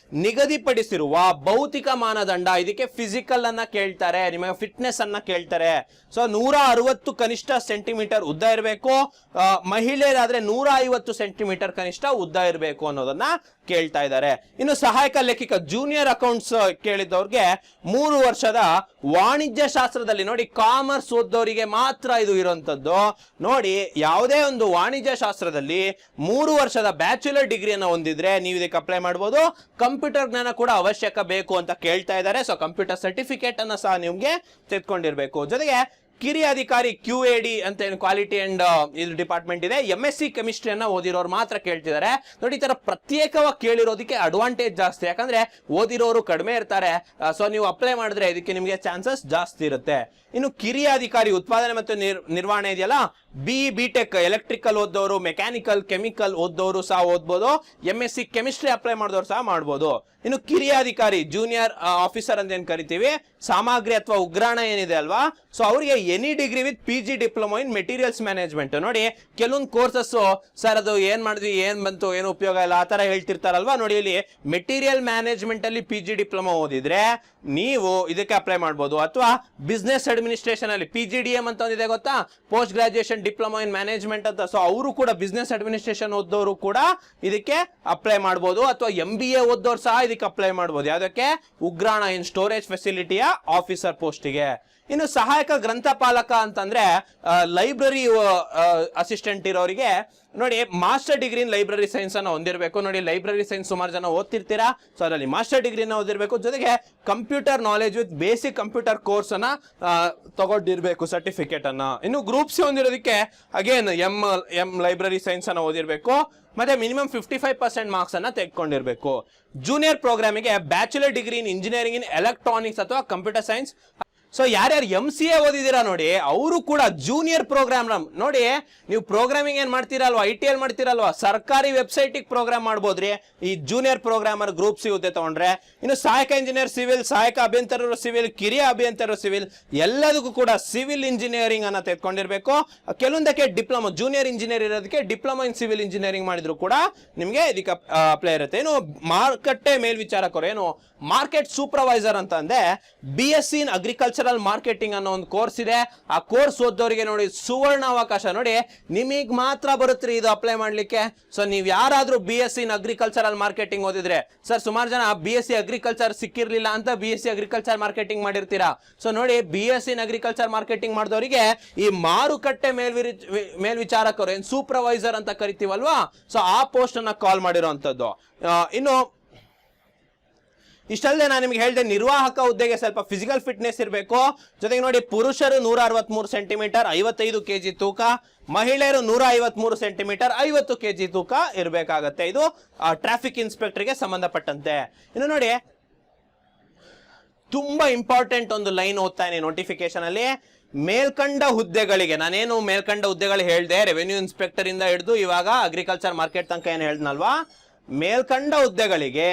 ನಿಗದಿಪಡಿಸಿರುವ ಭೌತಿಕ ಮಾನದಂಡ, ಇದಕ್ಕೆ ಫಿಸಿಕಲ್ ಅನ್ನ ಕೇಳ್ತಾರೆ, ನಿಮಗೆ ಫಿಟ್ನೆಸ್ ಅನ್ನ ಕೇಳ್ತಾರೆ. ಸೊ 160 ಕನಿಷ್ಠ ಸೆಂಟಿಮೀಟರ್ ಉದ್ದ ಇರಬೇಕು, ಮಹಿಳೆಯರಾದ್ರೆ 150 ಸೆಂಟಿಮೀಟರ್ ಕನಿಷ್ಠ ಉದ್ದ ಇರಬೇಕು ಅನ್ನೋದನ್ನ ಕೇಳ್ತಾ ಇದ್ದಾರೆ. ಇನ್ನು ಸಹಾಯಕ ಲೇಖಕ ಜೂನಿಯರ್ ಅಕೌಂಟ್ಸ್ ಕೇಳಿದವ್ರಿಗೆ 3 ವರ್ಷದ ವಾಣಿಜ್ಯ ಶಾಸ್ತ್ರದಲ್ಲಿ ನೋಡಿ, ಕಾಮರ್ಸ್ ಓದೋರಿಗೆ ಮಾತ್ರ ಇದು ಇರುವಂತದ್ದು. ನೋಡಿ, ಯಾವುದೇ ಒಂದು ವಾಣಿಜ್ಯ ಶಾಸ್ತ್ರದಲ್ಲಿ 3 ವರ್ಷದ ಬ್ಯಾಚುಲರ್ ಡಿಗ್ರಿಯನ್ನು ಹೊಂದಿದ್ರೆ ನೀವು ಇದಕ್ಕೆ ಅಪ್ಲೈ ಮಾಡಬಹುದು. ಕಂಪ್ಯೂಟರ್ ಜ್ಞಾನ ಕೂಡ ಅವಶ್ಯಕ ಬೇಕು ಅಂತ ಕೇಳ್ತಾ ಇದ್ದಾರೆ. ಸೊ ಕಂಪ್ಯೂಟರ್ ಸರ್ಟಿಫಿಕೇಟ್ ಅನ್ನ ಸಹ ನಿಮ್ಗೆ ತೆಗೆದುಕೊಂಡಿರ್ಬೇಕು. ಜೊತೆಗೆ ಕಿರಿಯ ಅಧಿಕಾರಿ QAD ಅಂತ ಏನು ಕ್ವಾಲಿಟಿ ಅಂಡ್ ಇದು ಡಿಪಾರ್ಟ್ಮೆಂಟ್ ಇದೆ, MSc ಕೆಮಿಸ್ಟ್ರಿಯನ್ನ ಓದಿರೋರು ಮಾತ್ರ ಕೇಳ್ತಿದ್ದಾರೆ. ನೋಡಿ, ಈ ತರ ಪ್ರತ್ಯೇಕವಾಗಿ ಕೇಳಿರೋದಕ್ಕೆ ಅಡ್ವಾಂಟೇಜ್ ಜಾಸ್ತಿ, ಯಾಕಂದ್ರೆ ಓದಿರೋರು ಕಡಿಮೆ ಇರ್ತಾರೆ. ಸೊ ನೀವು ಅಪ್ಲೈ ಮಾಡಿದ್ರೆ ಇದಕ್ಕೆ ನಿಮಗೆ ಚಾನ್ಸಸ್ ಜಾಸ್ತಿ ಇರುತ್ತೆ. ಇನ್ನು ಕಿರಿಯ ಅಧಿಕಾರಿ ಉತ್ಪಾದನೆ ಮತ್ತು ನಿರ್ವಹಣೆ ಇದೆಯಲ್ಲ, BE BTech ಎಲೆಕ್ಟ್ರಿಕಲ್ ಓದೋರು, ಮೆಕ್ಯಾನಿಕಲ್, ಕೆಮಿಕಲ್ ಓದೋರು ಸಹ ಓದ್ಬೋದು. MSc ಕೆಮಿಸ್ಟ್ರಿ ಅಪ್ಲೈ ಮಾಡಿದವರು ಸಹ ಮಾಡ್ಬೋದು. ಇನ್ನು ಕಿರಿಯ ಅಧಿಕಾರಿ ಜೂನಿಯರ್ ಆಫೀಸರ್ ಅಂತ ಏನ್ ಕರಿತೀವಿ, ಸಾಮಗ್ರಿ ಅಥವಾ ಉಗ್ರಾಣ ಏನಿದೆ ಅಲ್ವಾ, ಸೊ ಅವರಿಗೆ any degree with PG diploma in materials management. ನೋಡಿ, ಕೆಲವೊಂದು ಕೋರ್ಸಸ್ ಸರ್ ಅದು ಏನ್ ಮಾಡಿದ್ವಿ, ಏನ್ ಬಂತು, ಏನು ಉಪಯೋಗ ಇಲ್ಲ, ಆ ತರ ಹೇಳ್ತಿರ್ತಾರಲ್ವಾ. ನೋಡಿ, ಇಲ್ಲಿ ಮೆಟೀರಿಯಲ್ ಮ್ಯಾನೇಜ್ಮೆಂಟ್ ಅಲ್ಲಿ PG ಡಿಪ್ಲೊಮಾ ಓದಿದ್ರೆ ನೀವು ಇದಕ್ಕೆ ಅಪ್ಲೈ ಮಾಡಬಹುದು. ಅಥವಾ ಬಿಸ್ನೆಸ್ ಅಡ್ಮಿನಿಸ್ಟ್ರೇಷನ್ ಅಲ್ಲಿ PGDM ಅಂತ ಒಂದಿದೆ ಗೊತ್ತಾ, post graduation diploma in management ಅಂತ. ಸೊ ಅವರು ಕೂಡ ಬಿಸ್ನೆಸ್ ಅಡ್ಮಿನಿಸ್ಟ್ರೇಷನ್ ಓದೋರು ಕೂಡ ಇದಕ್ಕೆ ಅಪ್ಲೈ ಮಾಡಬಹುದು. ಅಥವಾ MBA ಓದೋರು ಸಹ ಇದಕ್ಕೆ ಅಪ್ಲೈ ಮಾಡಬಹುದು. ಯಾವ್ದಕ್ಕೆ? ಉಗ್ರಾಣ ಇನ್ ಸ್ಟೋರೇಜ್ ಫೆಸಿಲಿಟಿಯ ಆಫೀಸರ್ ಪೋಸ್ಟಿಗೆ. ಇನ್ನು ಸಹಾಯಕ ಗ್ರಂಥಪಾಲಕ ಅಂತಂದ್ರೆ ಲೈಬ್ರರಿ ಅಸಿಸ್ಟೆಂಟ್ ಇರೋರಿಗೆ ನೋಡಿ, master degree in library science ಅನ್ನ ಹೊಂದಿರಬೇಕು. ನೋಡಿ, ಲೈಬ್ರರಿ ಸೈನ್ಸ್ ಸುಮಾರು ಜನ ಓದ್ತಿರ್ತೀರಾ, ಸೊ ಅದರಲ್ಲಿ ಮಾಸ್ಟರ್ ಡಿಗ್ರಿನ ಓದಿರ್ಬೇಕು. ಜೊತೆಗೆ computer knowledge with basic computer course ಅನ್ನ ತಗೊಂಡಿರ್ಬೇಕು, ಸರ್ಟಿಫಿಕೇಟ್ ಅನ್ನ. ಇನ್ನು ಗ್ರೂಪ್ ಸಿ ಹೊಂದಿರೋದಕ್ಕೆ ಅಗೇನ್ ಎಂ ಲೈಬ್ರರಿ ಸೈನ್ಸ್ ಅನ್ನ ಓದಿರ್ಬೇಕು. ಮತ್ತೆ ಮಿನಿಮಮ್ 55% ಮಾರ್ಕ್ಸ್ ಅನ್ನ ತೆಗೆದುಕೊಂಡಿರ್ಬೇಕು. ಜೂನಿಯರ್ ಪ್ರೋಗ್ರಾಮಿಗೆ bachelor degree in engineering in electronics ಅಥವಾ ಕಂಪ್ಯೂಟರ್ ಸೈನ್ಸ್. ಸೊ ಯಾರ್ಯಾರು MCA ಓದಿದ್ದೀರಾ ನೋಡಿ, ಅವರು ಕೂಡ ಜೂನಿಯರ್ ಪ್ರೋಗ್ರಾಮ್. ನೋಡಿ, ನೀವು ಪ್ರೋಗ್ರಾಮಿಂಗ್ ಏನ್ ಮಾಡ್ತೀರಲ್ವಾ, ITL ಮಾಡ್ತೀರಲ್ವಾ, ಸರ್ಕಾರಿ ವೆಬ್ಸೈಟ್ ಪ್ರೋಗ್ರಾಮ್ ಮಾಡ್ಬೋದ್ರಿ ಈ ಜೂನಿಯರ್ ಪ್ರೋಗ್ರಾಮರ್ ಗ್ರೂಪ್ ಸಿ ಹುದ್ದೆ ತಗೊಂಡ್ರೆ. ಇನ್ನು ಸಹಾಯಕ ಇಂಜಿನಿಯರ್ ಸಿವಿಲ್, ಸಹಾಯಕ ಅಭಿಯಂತರರು ಸಿವಿಲ್, ಕಿರಿಯ ಅಭಿಯಂತರರು ಸಿವಿಲ್, ಎಲ್ಲದಕ್ಕೂ ಕೂಡ ಸಿವಿಲ್ ಇಂಜಿನಿಯರಿಂಗ್ ಅನ್ನ ತೆಗೆದುಕೊಂಡಿರ್ಬೇಕು. ಕೆಲವೊಂದಕ್ಕೆ ಡಿಪ್ಲೊಮಾ, ಜೂನಿಯರ್ ಇಂಜಿನಿಯರ್ ಇರೋದಕ್ಕೆ ಡಿಪ್ಲೊಮಾ ಇನ್ ಸಿವಿಲ್ ಇಂಜಿನಿಯರಿಂಗ್ ಮಾಡಿದ್ರು ಕೂಡ ನಿಮಗೆ ಇದಕ್ಕೆ ಅಪ್ಲೈ ಇರುತ್ತೆ. ಇನ್ನು ಮಾರುಕಟ್ಟೆ ಮೇಲ್ವಿಚಾರಕರು, ಏನು ಮಾರ್ಕೆಟ್ ಸೂಪರ್ವೈಸರ್ ಅಂತ ಅಂದ್ರೆ BSc ಇನ್ ಅಗ್ರಿಕಲ್ಚರಲ್ ಮಾರ್ಕೆಟಿಂಗ್ ಅನ್ನೋ ಒಂದು ಕೋರ್ಸ್ ಇದೆ. ಆ ಕೋರ್ಸ್ ಓದೋರಿಗೆ ನೋಡಿ ಸುವರ್ಣ ಅವಕಾಶ. ನೋಡಿ, ನಿಮಗ್ ಮಾತ್ರ ಬರುತ್ತೆ ಇದು ಅಪ್ಲೈ ಮಾಡ್ಲಿಕ್ಕೆ. ಸೊ ನೀವ್ ಯಾರಾದ್ರೂ BSc ಇನ್ ಅಗ್ರಿಕಲ್ಚರಲ್ ಮಾರ್ಕೆಟಿಂಗ್ ಓದಿದ್ರೆ, ಸರ್ ಸುಮಾರು ಜನ BSc ಅಗ್ರಿಕಲ್ಚರ್ ಸಿಕ್ಕಿರ್ಲಿಲ್ಲ ಅಂತ BSc ಅಗ್ರಿಕಲ್ಚರ್ ಮಾರ್ಕೆಟಿಂಗ್ ಮಾಡಿರ್ತೀರಾ. ಸೊ ನೋಡಿ, BSc ಇನ್ ಅಗ್ರಿಕಲ್ಚರ್ ಮಾರ್ಕೆಟಿಂಗ್ ಮಾಡಿದವರಿಗೆ ಈ ಮಾರುಕಟ್ಟೆ ಮೇಲ್ವಿಚಾರಕರು, ಏನ್ ಸೂಪರ್ವೈಸರ್ ಅಂತ ಕರಿತೀವಲ್ವಾ, ಸೊ ಆ ಪೋಸ್ಟ್ ಅನ್ನ ಕಾಲ್ ಮಾಡಿರೋಂಥದ್ದು. ಇನ್ನು ಇಷ್ಟಲ್ಲದೆ ನಾನು ನಿಮ್ಗೆ ಹೇಳಿದೆ, ನಿರ್ವಾಹಕ ಹುದ್ದೆಗೆ ಸ್ವಲ್ಪ ಫಿಸಿಕಲ್ ಫಿಟ್ನೆಸ್ ಇರಬೇಕು. ಜೊತೆಗೆ ನೋಡಿ, ಪುರುಷರು 163 ಸೆಂಟಿಮೀಟರ್ 55 kg ತೂಕ, ಮಹಿಳೆಯರು 153 ಸೆಂಟಿಮೀಟರ್ 50 kg ತೂಕ ಇರಬೇಕಾಗತ್ತೆ. ಇದು ಟ್ರಾಫಿಕ್ ಇನ್ಸ್ಪೆಕ್ಟರ್ಗೆ ಸಂಬಂಧಪಟ್ಟಂತೆ. ಇನ್ನು ನೋಡಿ, ತುಂಬಾ ಇಂಪಾರ್ಟೆಂಟ್ ಒಂದು ಲೈನ್ ಓದ್ತಾನೆ ನೋಟಿಫಿಕೇಶನ್ ಅಲ್ಲಿ. ಮೇಲ್ಕಂಡ ಹುದ್ದೆಗಳಿಗೆ, ನಾನೇನು ಮೇಲ್ಕಂಡ ಹುದ್ದೆಗಳು ಹೇಳಿದೆ, ರೆವೆನ್ಯೂ ಇನ್ಸ್ಪೆಕ್ಟರ್ ಇಂದ ಹಿಡಿದು ಇವಾಗ ಅಗ್ರಿಕಲ್ಚರ್ ಮಾರ್ಕೆಟ್ ತನಕ ಏನು ಹೇಳ್ದನಲ್ವಾ, ಮೇಲ್ಕಂಡ ಹುದ್ದೆಗಳಿಗೆ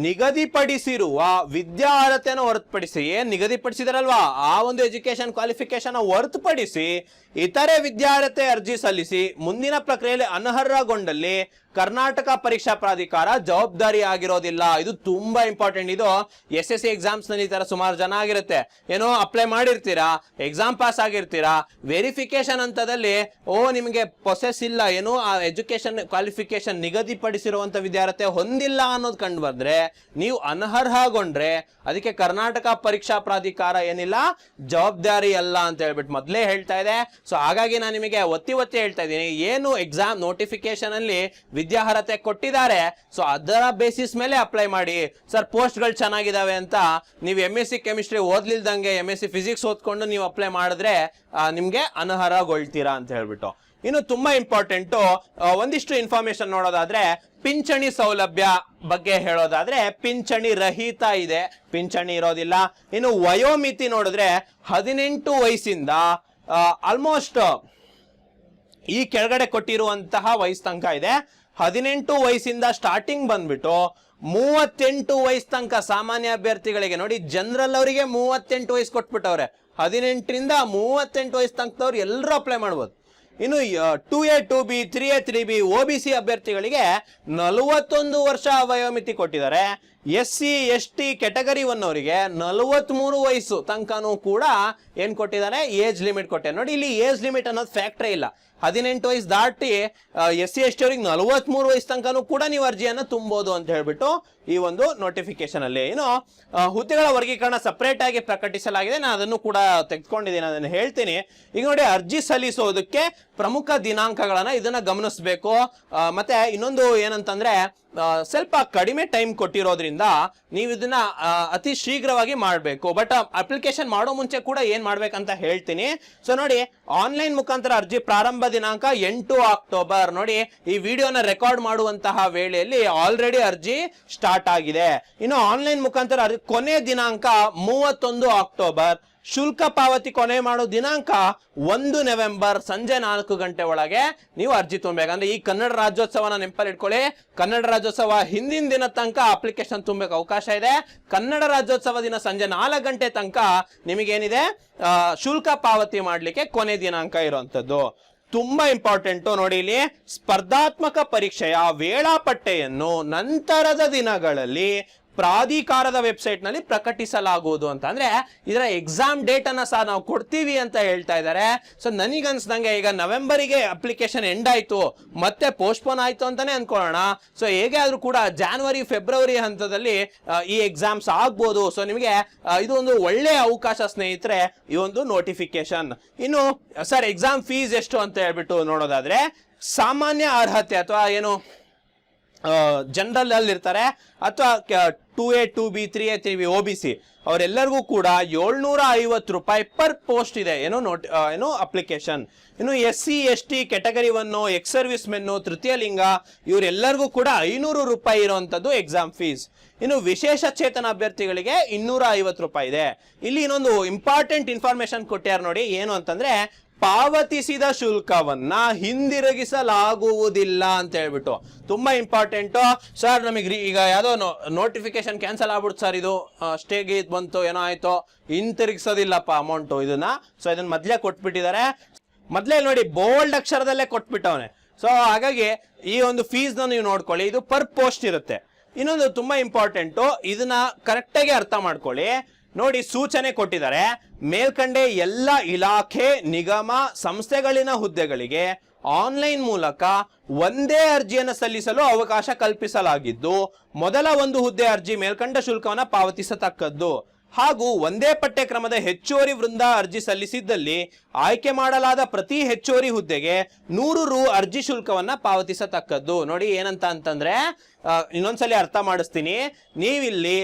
ನಿಗದಿಪಡಿಸಿರುವ ವಿದ್ಯಾರ್ಹತೆಯನ್ನು ಹೊರತುಪಡಿಸಿ, ಏನ್ ನಿಗದಿಪಡಿಸಿದಾರಲ್ವಾ ಆ ಒಂದು ಎಜುಕೇಶನ್ ಕ್ವಾಲಿಫಿಕೇಶನ್ ಹೊರತುಪಡಿಸಿ ಇತರೆ ವಿದ್ಯಾರ್ಹತೆ ಅರ್ಜಿ ಸಲ್ಲಿಸಿ ಮುಂದಿನ ಪ್ರಕ್ರಿಯೆಯಲ್ಲಿ ಅನರ್ಹಗೊಂಡಲ್ಲಿ ಕರ್ನಾಟಕ ಪರೀಕ್ಷಾ ಪ್ರಾಧಿಕಾರ ಜವಾಬ್ದಾರಿ ಆಗಿರೋದಿಲ್ಲ. ಇದು ತುಂಬಾ ಇಂಪಾರ್ಟೆಂಟ್. ಇದು SSC ಎಕ್ಸಾಮ್ಸ್ ನಲ್ಲಿ ಈ ತರ ಸುಮಾರು ಜನ ಆಗಿರುತ್ತೆ, ಏನೋ ಅಪ್ಲೈ ಮಾಡಿರ್ತೀರಾ, ಎಕ್ಸಾಮ್ ಪಾಸ್ ಆಗಿರ್ತೀರಾ, ವೆರಿಫಿಕೇಶನ್ ಹಂತದಲ್ಲಿ ನಿಮಗೆ ಪ್ರೊಸೆಸ್ ಇಲ್ಲ, ಏನೋ ಆ ಎಜುಕೇಶನ್ ಕ್ವಾಲಿಫಿಕೇಶನ್ ನಿಗದಿಪಡಿಸಿರುವಂತ ವಿದ್ಯಾರ್ಥಿ ಹೊಂದಿಲ್ಲ ಅನ್ನೋದು ಕಂಡು ಬಂದ್ರೆ ನೀವು ಅನರ್ಹಗೊಂಡ್ರೆ ಅದಕ್ಕೆ ಕರ್ನಾಟಕ ಪರೀಕ್ಷಾ ಪ್ರಾಧಿಕಾರ ಏನಿಲ್ಲ ಜವಾಬ್ದಾರಿ ಅಲ್ಲ ಅಂತ ಹೇಳ್ಬಿಟ್ಟು ಮೊದಲೇ ಹೇಳ್ತಾ ಇದೆ. ಸೊ ಹಾಗಾಗಿ ನಾನು ನಿಮಗೆ ಒತ್ತಿ ಹೇಳ್ತಾ ಇದ್ದೀನಿ, ಏನು ಎಕ್ಸಾಮ್ ನೋಟಿಫಿಕೇಶನ್ ಅಲ್ಲಿ ವಿದ್ಯಾರ್ಹತೆ ಕೊಟ್ಟಿದ್ದಾರೆ ಸೊ ಅದರ ಬೇಸಿಸ್ ಮೇಲೆ ಅಪ್ಲೈ ಮಾಡಿ. ಸರ್ ಪೋಸ್ಟ್ಗಳು ಚೆನ್ನಾಗಿದಾವೆ ಅಂತ ನೀವು MSc ಕೆಮಿಸ್ಟ್ರಿ ಓದ್ಲಿಲ್ದಂಗೆ MSc ಫಿಸಿಕ್ಸ್ ಓದ್ಕೊಂಡು ನೀವು ಅಪ್ಲೈ ಮಾಡಿದ್ರೆ ನಿಮ್ಗೆ ಅನರ್ಹಗೊಳ್ತೀರಾ ಅಂತ ಹೇಳ್ಬಿಟ್ಟು. ಇನ್ನು ತುಂಬಾ ಇಂಪಾರ್ಟೆಂಟು ಒಂದಿಷ್ಟು ಇನ್ಫಾರ್ಮೇಶನ್ ನೋಡೋದಾದ್ರೆ, ಪಿಂಚಣಿ ಸೌಲಭ್ಯ ಬಗ್ಗೆ ಹೇಳೋದಾದ್ರೆ ಪಿಂಚಣಿ ರಹಿತ ಇದೆ, ಪಿಂಚಣಿ ಇರೋದಿಲ್ಲ. ಇನ್ನು ವಯೋಮಿತಿ ನೋಡಿದ್ರೆ 18 ವಯಸ್ಸಿಂದ ಆಲ್ಮೋಸ್ಟ್ ಈ ಕೆಳಗಡೆ ಕೊಟ್ಟಿರುವಂತಹ ವಯಸ್ಸು ತನಕ ಇದೆ. 18 ವಯಸ್ಸಿಂದ ಸ್ಟಾರ್ಟಿಂಗ್ ಬಂದ್ಬಿಟ್ಟು 38 ವಯಸ್ಸು ತನಕ ಸಾಮಾನ್ಯ ಅಭ್ಯರ್ಥಿಗಳಿಗೆ ನೋಡಿ, ಜನರಲ್ ಅವರಿಗೆ 38 ವಯಸ್ಸು ಕೊಟ್ಬಿಟ್ಟವ್ರೆ. 18ರಿಂದ 38 ವಯಸ್ಸು ತನಕದವ್ರು ಎಲ್ಲರೂ ಅಪ್ಲೈ ಮಾಡ್ಬೋದು. ಇನ್ನು 2A 2B 3A 3B OBC ಅಭ್ಯರ್ಥಿಗಳಿಗೆ 41 ವರ್ಷ ವಯೋಮಿತಿ ಕೊಟ್ಟಿದ್ದಾರೆ. SC ST ಕೆಟಗರಿ 1 ಅವರಿಗೆ 43 ವಯಸ್ಸು ತನಕನೂ ಕೂಡ ಏನ್ ಕೊಟ್ಟಿದ್ದಾರೆ, ಏಜ್ ಲಿಮಿಟ್ ಕೊಟ್ಟಿದ್ದಾರೆ. ನೋಡಿ, ಇಲ್ಲಿ ಏಜ್ ಲಿಮಿಟ್ ಅನ್ನೋದು ಫ್ಯಾಕ್ಟ್ರೇ ಇಲ್ಲ. 18 ವಯಸ್ಸು ದಾಟಿ SC ST ಅವರಿಗೆ 43 ವಯಸ್ಸು ತನಕನೂ ಕೂಡ ನೀವು ಅರ್ಜಿಯನ್ನು ತುಂಬಬಹುದು ಅಂತ ಹೇಳ್ಬಿಟ್ಟು ಈ ಒಂದು ನೋಟಿಫಿಕೇಶನ್ ಅಲ್ಲಿ. ಇನ್ನು ಹುದ್ದೆಗಳ ವರ್ಗೀಕರಣ ಸಪರೇಟ್ ಆಗಿ ಪ್ರಕಟಿಸಲಾಗಿದೆ, ನಾನು ಅದನ್ನು ಕೂಡ ತೆಗೆದುಕೊಂಡಿದ್ದೀನಿ, ಅದನ್ನು ಹೇಳ್ತೀನಿ. ಈಗ ನೋಡಿ, ಅರ್ಜಿ ಸಲ್ಲಿಸೋದಕ್ಕೆ ಪ್ರಮುಖ ದಿನಾಂಕಗಳನ್ನ ಇದನ್ನ ಗಮನಿಸಬೇಕು. ಮತ್ತೆ ಇನ್ನೊಂದು ಏನಂತಂದ್ರೆ, ಸ್ವಲ್ಪ ಕಡಿಮೆ ಟೈಮ್ ಕೊಟ್ಟಿರೋದ್ರಿಂದ ನೀವು ಇದನ್ನ ಅತಿ ಶೀಘ್ರವಾಗಿ ಮಾಡಬೇಕು. ಬಟ್ ಅಪ್ಲಿಕೇಶನ್ ಮಾಡೋ ಮುಂಚೆ ಕೂಡ ಏನ್ ಮಾಡ್ಬೇಕಂತ ಹೇಳ್ತೀನಿ. ಸೊ ನೋಡಿ, ಆನ್ಲೈನ್ ಮುಖಾಂತರ ಅರ್ಜಿ ಪ್ರಾರಂಭ ದಿನಾಂಕ 8 ಅಕ್ಟೋಬರ್. ನೋಡಿ, ಈ ವಿಡಿಯೋನ ರೆಕಾರ್ಡ್ ಮಾಡುವಂತಹ ವೇಳೆಯಲ್ಲಿ ಆಲ್ರೆಡಿ ಅರ್ಜಿ ಸ್ಟಾರ್ಟ್ ಆಗಿದೆ. ಇನ್ನು ಆನ್ಲೈನ್ ಮುಖಾಂತರ ಅರ್ಜಿ ಕೊನೆ ದಿನಾಂಕ 31 ಅಕ್ಟೋಬರ್. ಶುಲ್ಕ ಪಾವತಿ ಕೊನೆ ಮಾಡೋ ದಿನಾಂಕ 1 ನವೆಂಬರ್ ಸಂಜೆ 4 ಗಂಟೆ ಒಳಗೆ ನೀವು ಅರ್ಜಿ ತುಂಬಬೇಕಂದ್ರೆ ಈ ಕನ್ನಡ ರಾಜ್ಯೋತ್ಸವನ ನೆನಪಲ್ಲಿ ಇಟ್ಕೊಳ್ಳಿ. ಕನ್ನಡ ರಾಜ್ಯೋತ್ಸವ ಹಿಂದಿನ ದಿನ ತನಕ ಅಪ್ಲಿಕೇಶನ್ ತುಂಬಕ್ಕೆ ಅವಕಾಶ ಇದೆ. ಕನ್ನಡ ರಾಜ್ಯೋತ್ಸವ ದಿನ ಸಂಜೆ 4 ಗಂಟೆ ತನಕ ನಿಮಗೇನಿದೆ ಶುಲ್ಕ ಪಾವತಿ ಮಾಡ್ಲಿಕ್ಕೆ ಕೊನೆ ದಿನಾಂಕ ಇರುವಂತದ್ದು. ತುಂಬಾ ಇಂಪಾರ್ಟೆಂಟ್ ನೋಡಿ, ಇಲ್ಲಿ ಸ್ಪರ್ಧಾತ್ಮಕ ಪರೀಕ್ಷೆಯ ವೇಳಾಪಟ್ಟಿಯನ್ನು ನಂತರದ ದಿನಗಳಲ್ಲಿ ಪ್ರಾಧಿಕಾರದ ವೆಬ್ಸೈಟ್ ನಲ್ಲಿ ಪ್ರಕಟಿಸಲಾಗುವುದು ಅಂತ. ಅಂದ್ರೆ ಇದರ ಎಕ್ಸಾಮ್ ಡೇಟ್ ಅನ್ನ ಸಹ ನಾವು ಕೊಡ್ತೀವಿ ಅಂತ ಹೇಳ್ತಾ ಇದ್ದಾರೆ. ಸೊ ನನಗನ್ಸ್ದಂಗೆ ಈಗ ನವೆಂಬರಿಗೆ ಅಪ್ಲಿಕೇಶನ್ ಎಂಡ್ ಆಯ್ತು, ಮತ್ತೆ ಪೋಸ್ಟ್ಪೋನ್ ಆಯ್ತು ಅಂತಾನೆ ಅನ್ಕೊಳ್ಳೋಣ. ಸೊ ಹೇಗೆ ಆದ್ರೂ ಕೂಡ ಜಾನ್ವರಿ ಫೆಬ್ರವರಿ ಹಂತದಲ್ಲಿ ಈ ಎಕ್ಸಾಮ್ಸ್ ಆಗ್ಬೋದು. ಸೊ ನಿಮಗೆ ಇದು ಒಂದು ಒಳ್ಳೆಯ ಅವಕಾಶ ಸ್ನೇಹಿತರೆ, ಈ ಒಂದು ನೋಟಿಫಿಕೇಶನ್. ಇನ್ನು ಸರ್ ಎಕ್ಸಾಮ್ ಫೀಸ್ ಎಷ್ಟು ಅಂತ ಹೇಳ್ಬಿಟ್ಟು ನೋಡೋದಾದ್ರೆ, ಸಾಮಾನ್ಯ ಅರ್ಹತೆ ಅಥವಾ ಏನು ಜನರಲ್ ಅಲ್ಲಿ ಇರ್ತಾರೆ ಅಥವಾ 2A 2B 3A 3B OBC ಅವರೆಲ್ಲರಿಗೂ ಕೂಡ 750 ರೂಪಾಯಿ ಪರ್ ಪೋಸ್ಟ್ ಇದೆ ಏನು ಅಪ್ಲಿಕೇಶನ್. ಇನ್ನು SC ST category 1 ex service men ತೃತೀಯ ಲಿಂಗ ಇವರೆಲ್ಲರಿಗೂ ಕೂಡ 500 ರೂಪಾಯಿ ಇರುವಂತದ್ದು ಎಕ್ಸಾಮ್ ಫೀಸ್. ಇನ್ನು ವಿಶೇಷ ಚೇತನ ಅಭ್ಯರ್ಥಿಗಳಿಗೆ 250 ರೂಪಾಯಿ ಇದೆ. ಇಲ್ಲಿ ಇನ್ನೊಂದು ಇಂಪಾರ್ಟೆಂಟ್ ಇನ್ಫಾರ್ಮೇಶನ್ ಕೊಟ್ಟಾರ ನೋಡಿ, ಏನು ಅಂತಂದ್ರೆ ಪಾವತಿಸಿದ ಶುಲ್ಕವನ್ನ ಹಿಂದಿರುಗಿಸಲಾಗುವುದಿಲ್ಲ ಅಂತ ಹೇಳ್ಬಿಟ್ಟು. ತುಂಬಾ ಇಂಪಾರ್ಟೆಂಟ್. ಸರ್ ನಮಗೆ ಈಗ ಯಾವ್ದೋ ನೋಟಿಫಿಕೇಶನ್ ಕ್ಯಾನ್ಸಲ್ ಆಗ್ಬಿಡ್ತು ಸರ್, ಇದು ಸ್ಟೇಗೆ ಇದು ಬಂತು, ಏನೋ ಆಯ್ತು, ಹಿಂತಿರುಗಿಸೋದಿಲ್ಲಪ್ಪ ಅಮೌಂಟು ಇದನ್ನ. ಸೊ ಇದನ್ನ ಮೊದ್ಲೇ ಕೊಟ್ಬಿಟ್ಟಿದ್ದಾರೆ, ಮೊದ್ಲೇ ನೋಡಿ ಬೋಲ್ಡ್ ಅಕ್ಷರದಲ್ಲೇ ಕೊಟ್ಬಿಟ್ಟವನೆ. ಸೊ ಹಾಗಾಗಿ ಈ ಒಂದು ಫೀಸ್ ನೀವು ನೋಡ್ಕೊಳ್ಳಿ, ಇದು ಪರ್ ಪೋಸ್ಟ್ ಇರುತ್ತೆ. ಇನ್ನೊಂದು ತುಂಬಾ ಇಂಪಾರ್ಟೆಂಟು, ಇದನ್ನ ಕರೆಕ್ಟಾಗಿ ಅರ್ಥ ಮಾಡ್ಕೊಳ್ಳಿ. ನೋಡಿ, ಸೂಚನೆ ಕೊಟ್ಟಿದ್ದಾರೆ, ಮೇಲ್ಕಂಡೆ ಎಲ್ಲ ಇಲಾಖೆ ನಿಗಮ ಸಂಸ್ಥೆಗಳಿನ ಹುದ್ದೆಗಳಿಗೆ ಆನ್ಲೈನ್ ಮೂಲಕ ಒಂದೇ ಅರ್ಜಿಯನ್ನು ಸಲ್ಲಿಸಲು ಅವಕಾಶ ಕಲ್ಪಿಸಲಾಗಿದ್ದು, ಮೊದಲ ಒಂದು ಹುದ್ದೆ ಅರ್ಜಿ ಮೇಲ್ಕಂಡ ಶುಲ್ಕವನ್ನು ಪಾವತಿಸತಕ್ಕದ್ದು ಹಾಗೂ ಒಂದೇ ಪಠ್ಯಕ್ರಮದ ಹೆಚ್ಚುವರಿ ವೃಂದ ಅರ್ಜಿ ಸಲ್ಲಿಸಿದ್ದಲ್ಲಿ ಆಯ್ಕೆ ಮಾಡಲಾದ ಪ್ರತಿ ಹೆಚ್ಚುವರಿ ಹುದ್ದೆಗೆ 100 ರು ಅರ್ಜಿ ಶುಲ್ಕವನ್ನ ಪಾವತಿಸತಕ್ಕದ್ದು. ನೋಡಿ ಏನಂತ ಅಂತಂದ್ರೆ, ಇನ್ನೊಂದ್ಸಲಿ ಅರ್ಥ ಮಾಡಿಸ್ತೀನಿ. ನೀವಿಲ್ಲಿ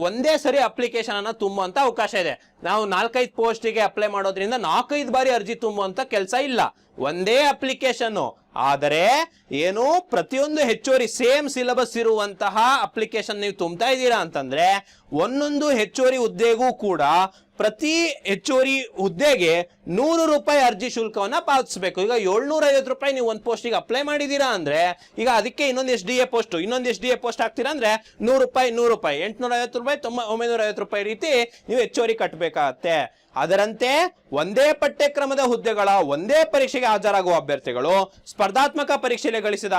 ಒಂದೇ ಸರಿ ಅಪ್ಲಿಕೇಶನ್ ಅನ್ನ ತುಂಬುವಂತ ಅವಕಾಶ ಇದೆ. ನಾವು 4-5 ಪೋಸ್ಟಿಗೆ ಅಪ್ಲೈ ಮಾಡೋದ್ರಿಂದ 4-5 ಬಾರಿ ಅರ್ಜಿ ತುಂಬುವಂತ ಕೆಲಸ ಇಲ್ಲ, ಒಂದೇ ಅಪ್ಲಿಕೇಶನ್. ಆದರೆ ಏನು ಪ್ರತಿಯೊಂದು ಹೆಚ್ಚುವರಿ ಸೇಮ್ ಸಿಲೆಬಸ್ ಇರುವಂತಹ ಅಪ್ಲಿಕೇಶನ್ ನೀವು ತುಂಬ್ತಾ ಇದ್ದೀರಾ ಅಂತಂದ್ರೆ ಒಂದೊಂದು ಹೆಚ್ಚುವರಿ ಹುದ್ದೆಗೂ ಕೂಡ ಪ್ರತಿ ಹೆಚ್ಚುವರಿ ಹುದ್ದೆಗೆ 100 ರೂಪಾಯಿ ಅರ್ಜಿ ಶುಲ್ಕವನ್ನ ಪಾವತಿಸಬೇಕು. ಈಗ 750 ರೂಪಾಯಿ ನೀವು ಒಂದು ಪೋಸ್ಟಿಗೆ ಅಪ್ಲೈ ಮಾಡಿದೀರಾ ಅಂದ್ರೆ ಈಗ ಅದಕ್ಕೆ ಇನ್ನೊಂದು SDA ಪೋಸ್ಟ್ ಹಾಕ್ತೀರಾ ಅಂದ್ರೆ 100 ರೂಪಾಯಿ 850 ರೂಪಾಯಿ 950 ರೂಪಾಯಿ ರೀತಿ ನೀವು ಹೆಚ್ಚುವರಿ ಕಟ್ಟಬೇಕಾಗತ್ತೆ. ಅದರಂತೆ ಒಂದೇ ಪಠ್ಯಕ್ರಮದ ಹುದ್ದೆಗಳ ಒಂದೇ ಪರೀಕ್ಷೆಗೆ ಹಾಜರಾಗುವ ಅಭ್ಯರ್ಥಿಗಳು ಸ್ಪರ್ಧಾತ್ಮಕ ಪರೀಕ್ಷೆಯಲ್ಲಿ ಗಳಿಸಿದ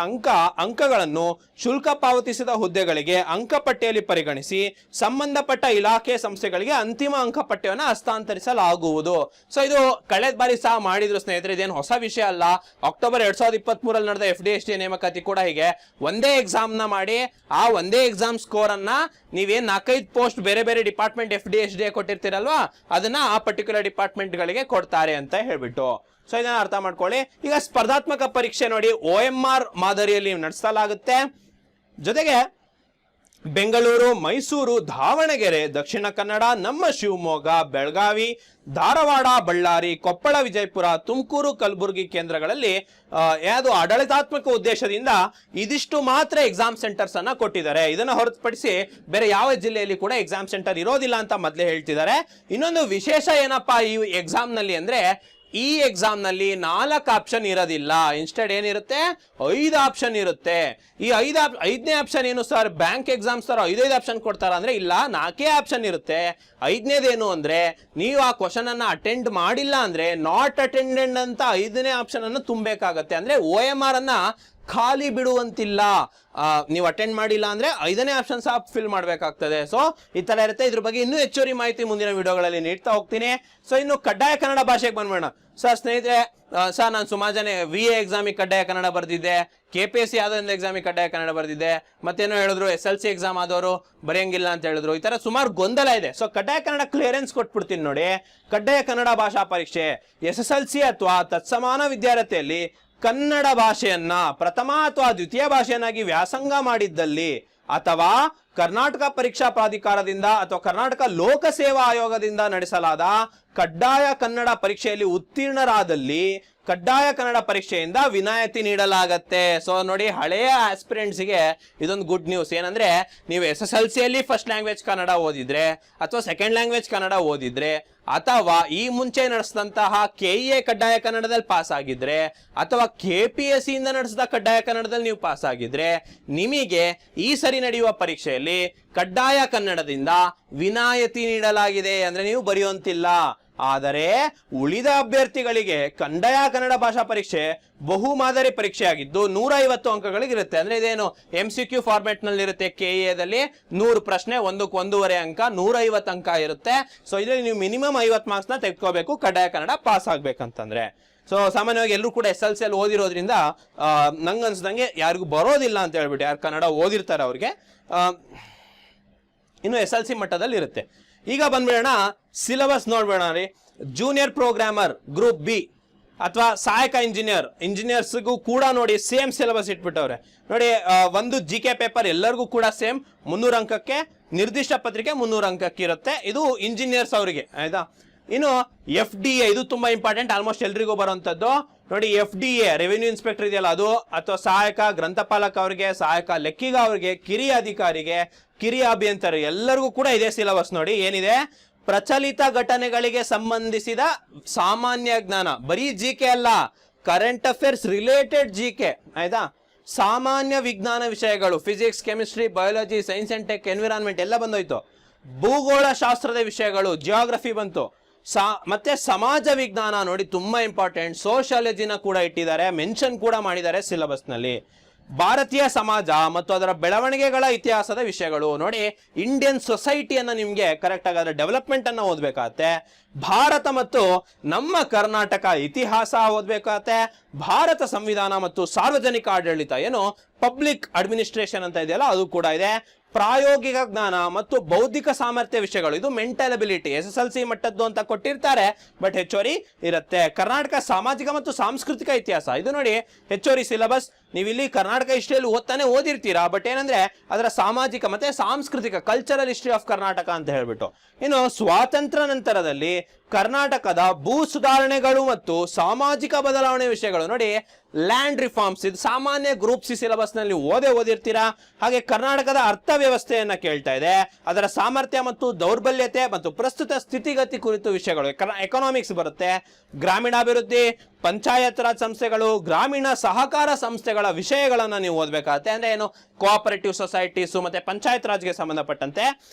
ಅಂಕಗಳನ್ನು ಶುಲ್ಕ ಪಾವತಿಸಿದ ಹುದ್ದೆಗಳಿಗೆ ಅಂಕಪಟ್ಟಿಯಲ್ಲಿ ಪರಿಗಣಿಸಿ ಸಂಬಂಧಪಟ್ಟ ಇಲಾಖೆ ಸಂಸ್ಥೆಗಳಿಗೆ ಅಂತಿಮ ಅಂಕಪಟ್ಟಿಯನ್ನು ಹಸ್ತಾಂತರಿಸಲಾಗುವುದು. ಸೊ ಇದು ಕಳೆದ ಬಾರಿ ಸಹ ಮಾಡಿದ್ರು ಸ್ನೇಹಿತರೆ, ಇದೇನು ಹೊಸ ವಿಷಯ ಅಲ್ಲ. ಅಕ್ಟೋಬರ್ 2023 ನಡೆದ FD/STA ನೇಮಕಾತಿ ಕೂಡ ಹೀಗೆ ಒಂದೇ ಎಕ್ಸಾಮ್ ನ ಮಾಡಿ ಆ ಒಂದೇ ಎಕ್ಸಾಮ್ ಸ್ಕೋರ್ ಅನ್ನ ನೀವೇನ್ 4-5 ಪೋಸ್ಟ್ ಬೇರೆ ಬೇರೆ ಡಿಪಾರ್ಟ್ಮೆಂಟ್ FD/STA ಕೊಟ್ಟಿರ್ತೀರಲ್ವಾ, ಅದನ್ನ ಆ ಪರ್ಟಿಕ್ಯುಲರ್ ಡಿಪಾರ್ಟ್ಮೆಂಟ್ ಗಳಿಗೆ ಕೊಡ್ತಾರೆ ಅಂತ ಹೇಳ್ಬಿಟ್ಟು. ಸೊ ಇದನ್ನ ಅರ್ಥ ಮಾಡ್ಕೊಳ್ಳಿ. ಈಗ ಸ್ಪರ್ಧಾತ್ಮಕ ಪರೀಕ್ಷೆ ನೋಡಿ OMR ಮಾದರಿಯಲ್ಲಿ ನಡೆಸಲಾಗುತ್ತೆ. ಜೊತೆಗೆ ಬೆಂಗಳೂರು, ಮೈಸೂರು, ದಾವಣಗೆರೆ, ದಕ್ಷಿಣ ಕನ್ನಡ, ನಮ್ಮ ಶಿವಮೊಗ್ಗ, ಬೆಳಗಾವಿ, ಧಾರವಾಡ, ಬಳ್ಳಾರಿ, ಕೊಪ್ಪಳ, ವಿಜಯಪುರ, ತುಮಕೂರು, ಕಲಬುರಗಿ ಕೇಂದ್ರಗಳಲ್ಲಿ ಯಾವುದು ಆಡಳಿತಾತ್ಮಕ ಉದ್ದೇಶದಿಂದ ಇದಿಷ್ಟು ಮಾತ್ರ ಎಕ್ಸಾಮ್ ಸೆಂಟರ್ಸ್ ಅನ್ನ ಕೊಟ್ಟಿದ್ದಾರೆ. ಇದನ್ನ ಹೊರತುಪಡಿಸಿ ಬೇರೆ ಯಾವ ಜಿಲ್ಲೆಯಲ್ಲಿ ಕೂಡ ಎಕ್ಸಾಮ್ ಸೆಂಟರ್ ಇರೋದಿಲ್ಲ ಅಂತ ಮೊದಲೇ ಹೇಳ್ತಿದ್ದಾರೆ. ಇನ್ನೊಂದು ವಿಶೇಷ ಏನಪ್ಪಾ ಈ ಎಕ್ಸಾಮ್ ನಲ್ಲಿ ಅಂದ್ರೆ, ಈ ಎಕ್ಸಾಮ್ ನಲ್ಲಿ 4 ಆಪ್ಷನ್ ಇರೋದಿಲ್ಲ. ಇನ್ಸ್ಟೆಡ್ ಏನಿರುತ್ತೆ, 5 ಆಪ್ಷನ್ ಇರುತ್ತೆ. ಈ 5ನೇ ಆಪ್ಷನ್ ಏನು sir, bank exam sir 5 option ಕೊಡ್ತಾರ ಅಂದ್ರೆ ಇಲ್ಲ, 4 ಆಪ್ಷನ್ ಇರುತ್ತೆ. 5ನೇದೇನು ಅಂದ್ರೆ, ನೀವು ಆ ಕ್ವಶನ್ ಅನ್ನ ಅಟೆಂಡ್ ಮಾಡಿಲ್ಲ ಅಂದ್ರೆ ನಾಟ್ ಅಟೆಂಡೆಡ್ ಅಂತ 5ನೇ ಆಪ್ಷನ್ ಅನ್ನು ತುಂಬಬೇಕಾಗತ್ತೆ. ಅಂದ್ರೆ OMR ಅನ್ನ ಖಾಲಿ ಬಿಡುವಂತಿಲ್ಲ. ನೀವು ಅಟೆಂಡ್ ಮಾಡಿಲ್ಲ ಅಂದ್ರೆ 5ನೇ ಆಪ್ಷನ್ ಸಹ ಫಿಲ್ ಮಾಡಬೇಕಾಗ್ತದೆ. ಸೊ ಈ ತರ ಇರುತ್ತೆ. ಇದ್ರ ಬಗ್ಗೆ ಇನ್ನೂ ಹೆಚ್ಚುವರಿ ಮಾಹಿತಿ ಮುಂದಿನ ವಿಡಿಯೋಗಳಲ್ಲಿ ನೀಡ್ತಾ ಹೋಗ್ತೀನಿ. ಸೊ ಇನ್ನು ಕಡ್ಡಾಯ ಕನ್ನಡ ಭಾಷೆಗೆ ಬಂದ್ಬೇಡ ಸರ್. ಸ್ನೇಹಿತರೆ, ಸರ್ ನಾನು ಸುಮಾರು ಜನ VA ಎಕ್ಸಾಮಿಗೆ ಕಡ್ಡಾಯ ಕನ್ನಡ ಬರ್ದಿದ್ದೆ, KPSC ಆದೊಂದು ಎಕ್ಸಾಮಿಗೆ ಕಡ್ಡಾಯ ಕನ್ನಡ ಬರ್ದಿದ್ದೆ, ಮತ್ತೇನೋ ಹೇಳಿದ್ರು SLC ಎಕ್ಸಾಮ್ ಆದವರು ಬರೆಯಂಗಿಲ್ಲ ಅಂತ ಹೇಳಿದ್ರು. ಈ ತರ ಸುಮಾರು ಗೊಂದಲ ಇದೆ. ಸೊ ಕಡ್ಡಾಯ ಕನ್ನಡ ಕ್ಲಿಯರೆನ್ಸ್ ಕೊಟ್ಬಿಡ್ತೀನಿ ನೋಡಿ. ಕಡ್ಡಾಯ ಕನ್ನಡ ಭಾಷಾ ಪರೀಕ್ಷೆ SSLC ಅಥವಾ ತತ್ಸಮಾನ ವಿದ್ಯಾರ್ಥಿಯಲ್ಲಿ ಕನ್ನಡ ಭಾಷೆಯನ್ನ ಪ್ರಥಮ ಅಥವಾ ದ್ವಿತೀಯ ಭಾಷೆಯನ್ನಾಗಿ ವ್ಯಾಸಂಗ ಮಾಡಿದ್ದಲ್ಲಿ ಅಥವಾ ಕರ್ನಾಟಕ ಪರೀಕ್ಷಾ ಪ್ರಾಧಿಕಾರದಿಂದ ಅಥವಾ ಕರ್ನಾಟಕ ಲೋಕಸೇವಾ ಆಯೋಗದಿಂದ ನಡೆಸಲಾದ ಕಡ್ಡಾಯ ಕನ್ನಡ ಪರೀಕ್ಷೆಯಲ್ಲಿ ಉತ್ತೀರ್ಣರಾದಲ್ಲಿ ಕಡ್ಡಾಯ ಕನ್ನಡ ಪರೀಕ್ಷೆಯಿಂದ ವಿನಾಯಿತಿ ನೀಡಲಾಗತ್ತೆ. ಸೊ ನೋಡಿ, ಹಳೆಯ ಆಸ್ಪಿರೆಂಟ್ಸ್ಗೆ ಇದೊಂದು ಗುಡ್ ನ್ಯೂಸ್. ಏನಂದ್ರೆ, ನೀವು SSLCಯಲ್ಲಿ ಫಸ್ಟ್ ಲ್ಯಾಂಗ್ವೇಜ್ ಕನ್ನಡ ಓದಿದ್ರೆ ಅಥವಾ ಸೆಕೆಂಡ್ ಲ್ಯಾಂಗ್ವೇಜ್ ಕನ್ನಡ ಓದಿದ್ರೆ ಅಥವಾ ಈ ಮುಂಚೆ ನಡೆಸಿದಂತಹ KEA ಕಡ್ಡಾಯ ಕನ್ನಡದಲ್ಲಿ ಪಾಸ್ ಆಗಿದ್ರೆ ಅಥವಾ KPSC ಇಂದ ನಡೆಸಿದ ಕಡ್ಡಾಯ ಕನ್ನಡದಲ್ಲಿ ನೀವು ಪಾಸ್ ಆಗಿದ್ರೆ ನಿಮಗೆ ಈ ಸರಿ ನಡೆಯುವ ಪರೀಕ್ಷೆಯಲ್ಲಿ ಕಡ್ಡಾಯ ಕನ್ನಡದಿಂದ ವಿನಾಯಿತಿ ನೀಡಲಾಗಿದೆ. ಅಂದ್ರೆ ನೀವು ಬರೆಯುವಂತಿಲ್ಲ. ಆದರೆ ಉಳಿದ ಅಭ್ಯರ್ಥಿಗಳಿಗೆ ಕಡ್ಡಾಯ ಕನ್ನಡ ಭಾಷಾ ಪರೀಕ್ಷೆ ಬಹು ಮಾದರಿ ಪರೀಕ್ಷೆ ಆಗಿದ್ದು 150 ಅಂಕಗಳಿಗಿರುತ್ತೆ. ಅಂದ್ರೆ ಇದೇನು MCQ ಫಾರ್ಮೆಟ್ ನಲ್ಲಿ ಇರುತ್ತೆ. KEAದಲ್ಲಿ 100 ಪ್ರಶ್ನೆ, 1.5 ಅಂಕ, 150 ಅಂಕ ಇರುತ್ತೆ. ಸೊ ಇದರಲ್ಲಿ ನೀವು ಮಿನಿಮಮ್ 50 ಮಾರ್ಕ್ಸ್ ನ ತೆಗೆದುಕೋಬೇಕು ಕಡ್ಡಾಯ ಕನ್ನಡ ಪಾಸ್ ಆಗ್ಬೇಕಂತಂದ್ರೆ. ಸೊ ಸಾಮಾನ್ಯವಾಗಿ ಎಲ್ಲರೂ ಕೂಡ SLC ಅಲ್ಲಿ ಓದಿರೋದ್ರಿಂದ ನಂಗೆ ಅನ್ಸ್ದಂಗೆ ಯಾರಿಗೂ ಬರೋದಿಲ್ಲ ಅಂತ ಹೇಳ್ಬಿಟ್ಟು, ಯಾರು ಕನ್ನಡ ಓದಿರ್ತಾರೆ ಅವ್ರಿಗೆ ಇನ್ನು SLC ಮಟ್ಟದಲ್ಲಿ ಇರುತ್ತೆ. ಈಗ ಬಂದ್ಬಿಡೋಣ ಸಿಲೆಬಸ್ ನೋಡ್ಬೇಡ ರೀ. ಜೂನಿಯರ್ ಪ್ರೋಗ್ರಾಮರ್ ಗ್ರೂಪ್ B ಅಥವಾ ಸಹಾಯಕ ಇಂಜಿನಿಯರ್ಸ್ಗೂ ಕೂಡ ನೋಡಿ ಸೇಮ್ ಸಿಲೆಬಸ್ ಇಟ್ಬಿಟ್ಟವ್ರೆ ನೋಡಿ. ಒಂದು GK ಪೇಪರ್ ಎಲ್ಲರಿಗೂ ಕೂಡ ಸೇಮ್ 300 ಅಂಕಕ್ಕೆ, ನಿರ್ದಿಷ್ಟ ಪತ್ರಿಕೆ 300 ಅಂಕಕ್ಕೆ ಇರುತ್ತೆ. ಇದು ಇಂಜಿನಿಯರ್ಸ್ ಅವರಿಗೆ, ಆಯ್ತಾ. ಇನ್ನು FDA, ಇದು ತುಂಬಾ ಇಂಪಾರ್ಟೆಂಟ್, ಆಲ್ಮೋಸ್ಟ್ ಎಲ್ರಿಗೂ ಬರುವಂತದ್ದು ನೋಡಿ. FDA ರೆವಿನ್ಯೂ ಇನ್ಸ್ಪೆಕ್ಟರ್ ಇದೆಯಲ್ಲ ಅದು, ಅಥವಾ ಸಹಾಯಕ ಗ್ರಂಥಪಾಲಕ ಅವರಿಗೆ, ಸಹಾಯಕ ಲೆಕ್ಕಿಗ ಅವರಿಗೆ, ಕಿರಿಯ ಅಧಿಕಾರಿಗೆ, ಕಿರಿಯ ಅಭಿಯಂತರ ಎಲ್ಲರಿಗೂ ಕೂಡ ಇದೇ ಸಿಲೆಬಸ್ ನೋಡಿ. ಏನಿದೆ, ಪ್ರಚಲಿತ ಘಟನೆಗಳಿಗೆ ಸಂಬಂಧಿಸಿದ ಸಾಮಾನ್ಯ ಜ್ಞಾನ, ಬರೀ GK ಅಲ್ಲ, ಕರೆಂಟ್ ಅಫೇರ್ಸ್ ರಿಲೇಟೆಡ್ GK, ಆಯ್ತಾ. ಸಾಮಾನ್ಯ ವಿಜ್ಞಾನ ವಿಷಯಗಳು, physics, chemistry, biology, science and tech, environment ಎಲ್ಲ ಬಂದೋಯ್ತು. ಭೂಗೋಳ ಶಾಸ್ತ್ರದ ವಿಷಯಗಳು, ಜಿಯೋಗ್ರಫಿ ಬಂತು. ಮತ್ತೆ ಸಮಾಜ ವಿಜ್ಞಾನ ನೋಡಿ ತುಂಬಾ ಇಂಪಾರ್ಟೆಂಟ್, ಸೋಷಿಯಾಲಜಿನ ಕೂಡ ಇಟ್ಟಿದ್ದಾರೆ, ಮೆನ್ಷನ್ ಕೂಡ ಮಾಡಿದ್ದಾರೆ ಸಿಲೆಬಸ್ ನಲ್ಲಿ. ಭಾರತೀಯ ಸಮಾಜ ಮತ್ತು ಅದರ ಬೆಳವಣಿಗೆಗಳ ಇತಿಹಾಸದ ವಿಷಯಗಳು ನೋಡಿ. ಇಂಡಿಯನ್ ಸೊಸೈಟಿಯನ್ನ ನಿಮ್ಗೆ ಕರೆಕ್ಟ್ ಆಗಿ ಅದರ ಡೆವಲಪ್ಮೆಂಟ್ ಅನ್ನ ಓದ್ಬೇಕಾಗತ್ತೆ. ಭಾರತ ಮತ್ತು ನಮ್ಮ ಕರ್ನಾಟಕ ಇತಿಹಾಸ ಓದ್ಬೇಕಾಗತ್ತೆ. ಭಾರತ ಸಂವಿಧಾನ ಮತ್ತು ಸಾರ್ವಜನಿಕ ಆಡಳಿತ, ಏನು ಪಬ್ಲಿಕ್ ಅಡ್ಮಿನಿಸ್ಟ್ರೇಷನ್ ಅಂತ ಇದೆಯಲ್ಲ ಅದು ಕೂಡ ಇದೆ. ಪ್ರಾಯೋಗಿಕ ಜ್ಞಾನ ಮತ್ತು ಬೌದ್ಧಿಕ ಸಾಮರ್ಥ್ಯ ವಿಷಯಗಳು, ಇದು ಮೆಂಟಲ್ ಅಬಿಲಿಟಿ, SSLC ಮಟ್ಟದ್ದು ಅಂತ ಕೊಟ್ಟಿರ್ತಾರೆ, ಬಟ್ ಹೆಚ್ಚುವರಿ ಇರುತ್ತೆ. ಕರ್ನಾಟಕ ಸಾಮಾಜಿಕ ಮತ್ತು ಸಾಂಸ್ಕೃತಿಕ ಇತಿಹಾಸ, ಇದು ನೋಡಿ ಹೆಚ್ಚುವರಿ ಸಿಲೆಬಸ್. ನೀವು ಇಲ್ಲಿ ಕರ್ನಾಟಕ ಹಿಸ್ಟ್ರಿಯಲ್ಲಿ ಓದಿರ್ತೀರಾ, ಬಟ್ ಏನಂದ್ರೆ ಅದರ ಸಾಮಾಜಿಕ ಮತ್ತೆ ಸಾಂಸ್ಕೃತಿಕ, ಕಲ್ಚರಲ್ ಹಿಸ್ಟ್ರಿ ಆಫ್ ಕರ್ನಾಟಕ ಅಂತ ಹೇಳ್ಬಿಟ್ಟು. ಇನ್ನು ಸ್ವಾತಂತ್ರ್ಯ ನಂತರದಲ್ಲಿ ಕರ್ನಾಟಕದ ಭೂ ಸುಧಾರಣೆಗಳು ಮತ್ತು ಸಾಮಾಜಿಕ ಬದಲಾವಣೆ ವಿಷಯಗಳು ನೋಡಿ. ಲ್ಯಾಂಡ್ ರಿಫಾರ್ಮ್ಸ್, ಇದು ಸಾಮಾನ್ಯ ಗ್ರೂಪ್ ಸಿ ಸಿಲೆಬಸ್ ನಲ್ಲಿ ಓದಿರ್ತೀರಾ. ಹಾಗೆ ಕರ್ನಾಟಕದ ಅರ್ಥವ್ಯವಸ್ಥೆಯನ್ನ ಕೇಳ್ತಾ ಇದೆ, ಅದರ ಸಾಮರ್ಥ್ಯ ಮತ್ತು ದೌರ್ಬಲ್ಯತೆ ಮತ್ತು ಪ್ರಸ್ತುತ ಸ್ಥಿತಿಗತಿ ಕುರಿತು ವಿಷಯಗಳು, ಎಕನಾಮಿಕ್ಸ್ ಬರುತ್ತೆ. ಗ್ರಾಮೀಣಾಭಿವೃದ್ಧಿ, ಪಂಚಾಯತ್ ರಾಜ್ ಸಂಸ್ಥೆಗಳು, ಗ್ರಾಮೀಣ ಸಹಕಾರ ಸಂಸ್ಥೆಗಳ ವಿಷಯಗಳನ್ನ ನೀವು ಓದಬೇಕಾಗತ್ತೆ. ಅಂದ್ರೆ ಏನು, ಕೋಆಪರೇಟಿವ್ ಸೊಸೈಟೀಸ್ ಮತ್ತೆ ಪಂಚಾಯತ್ ರಾಜ್ಗೆ ಸಂಬಂಧಪಟ್ಟಂತೆ.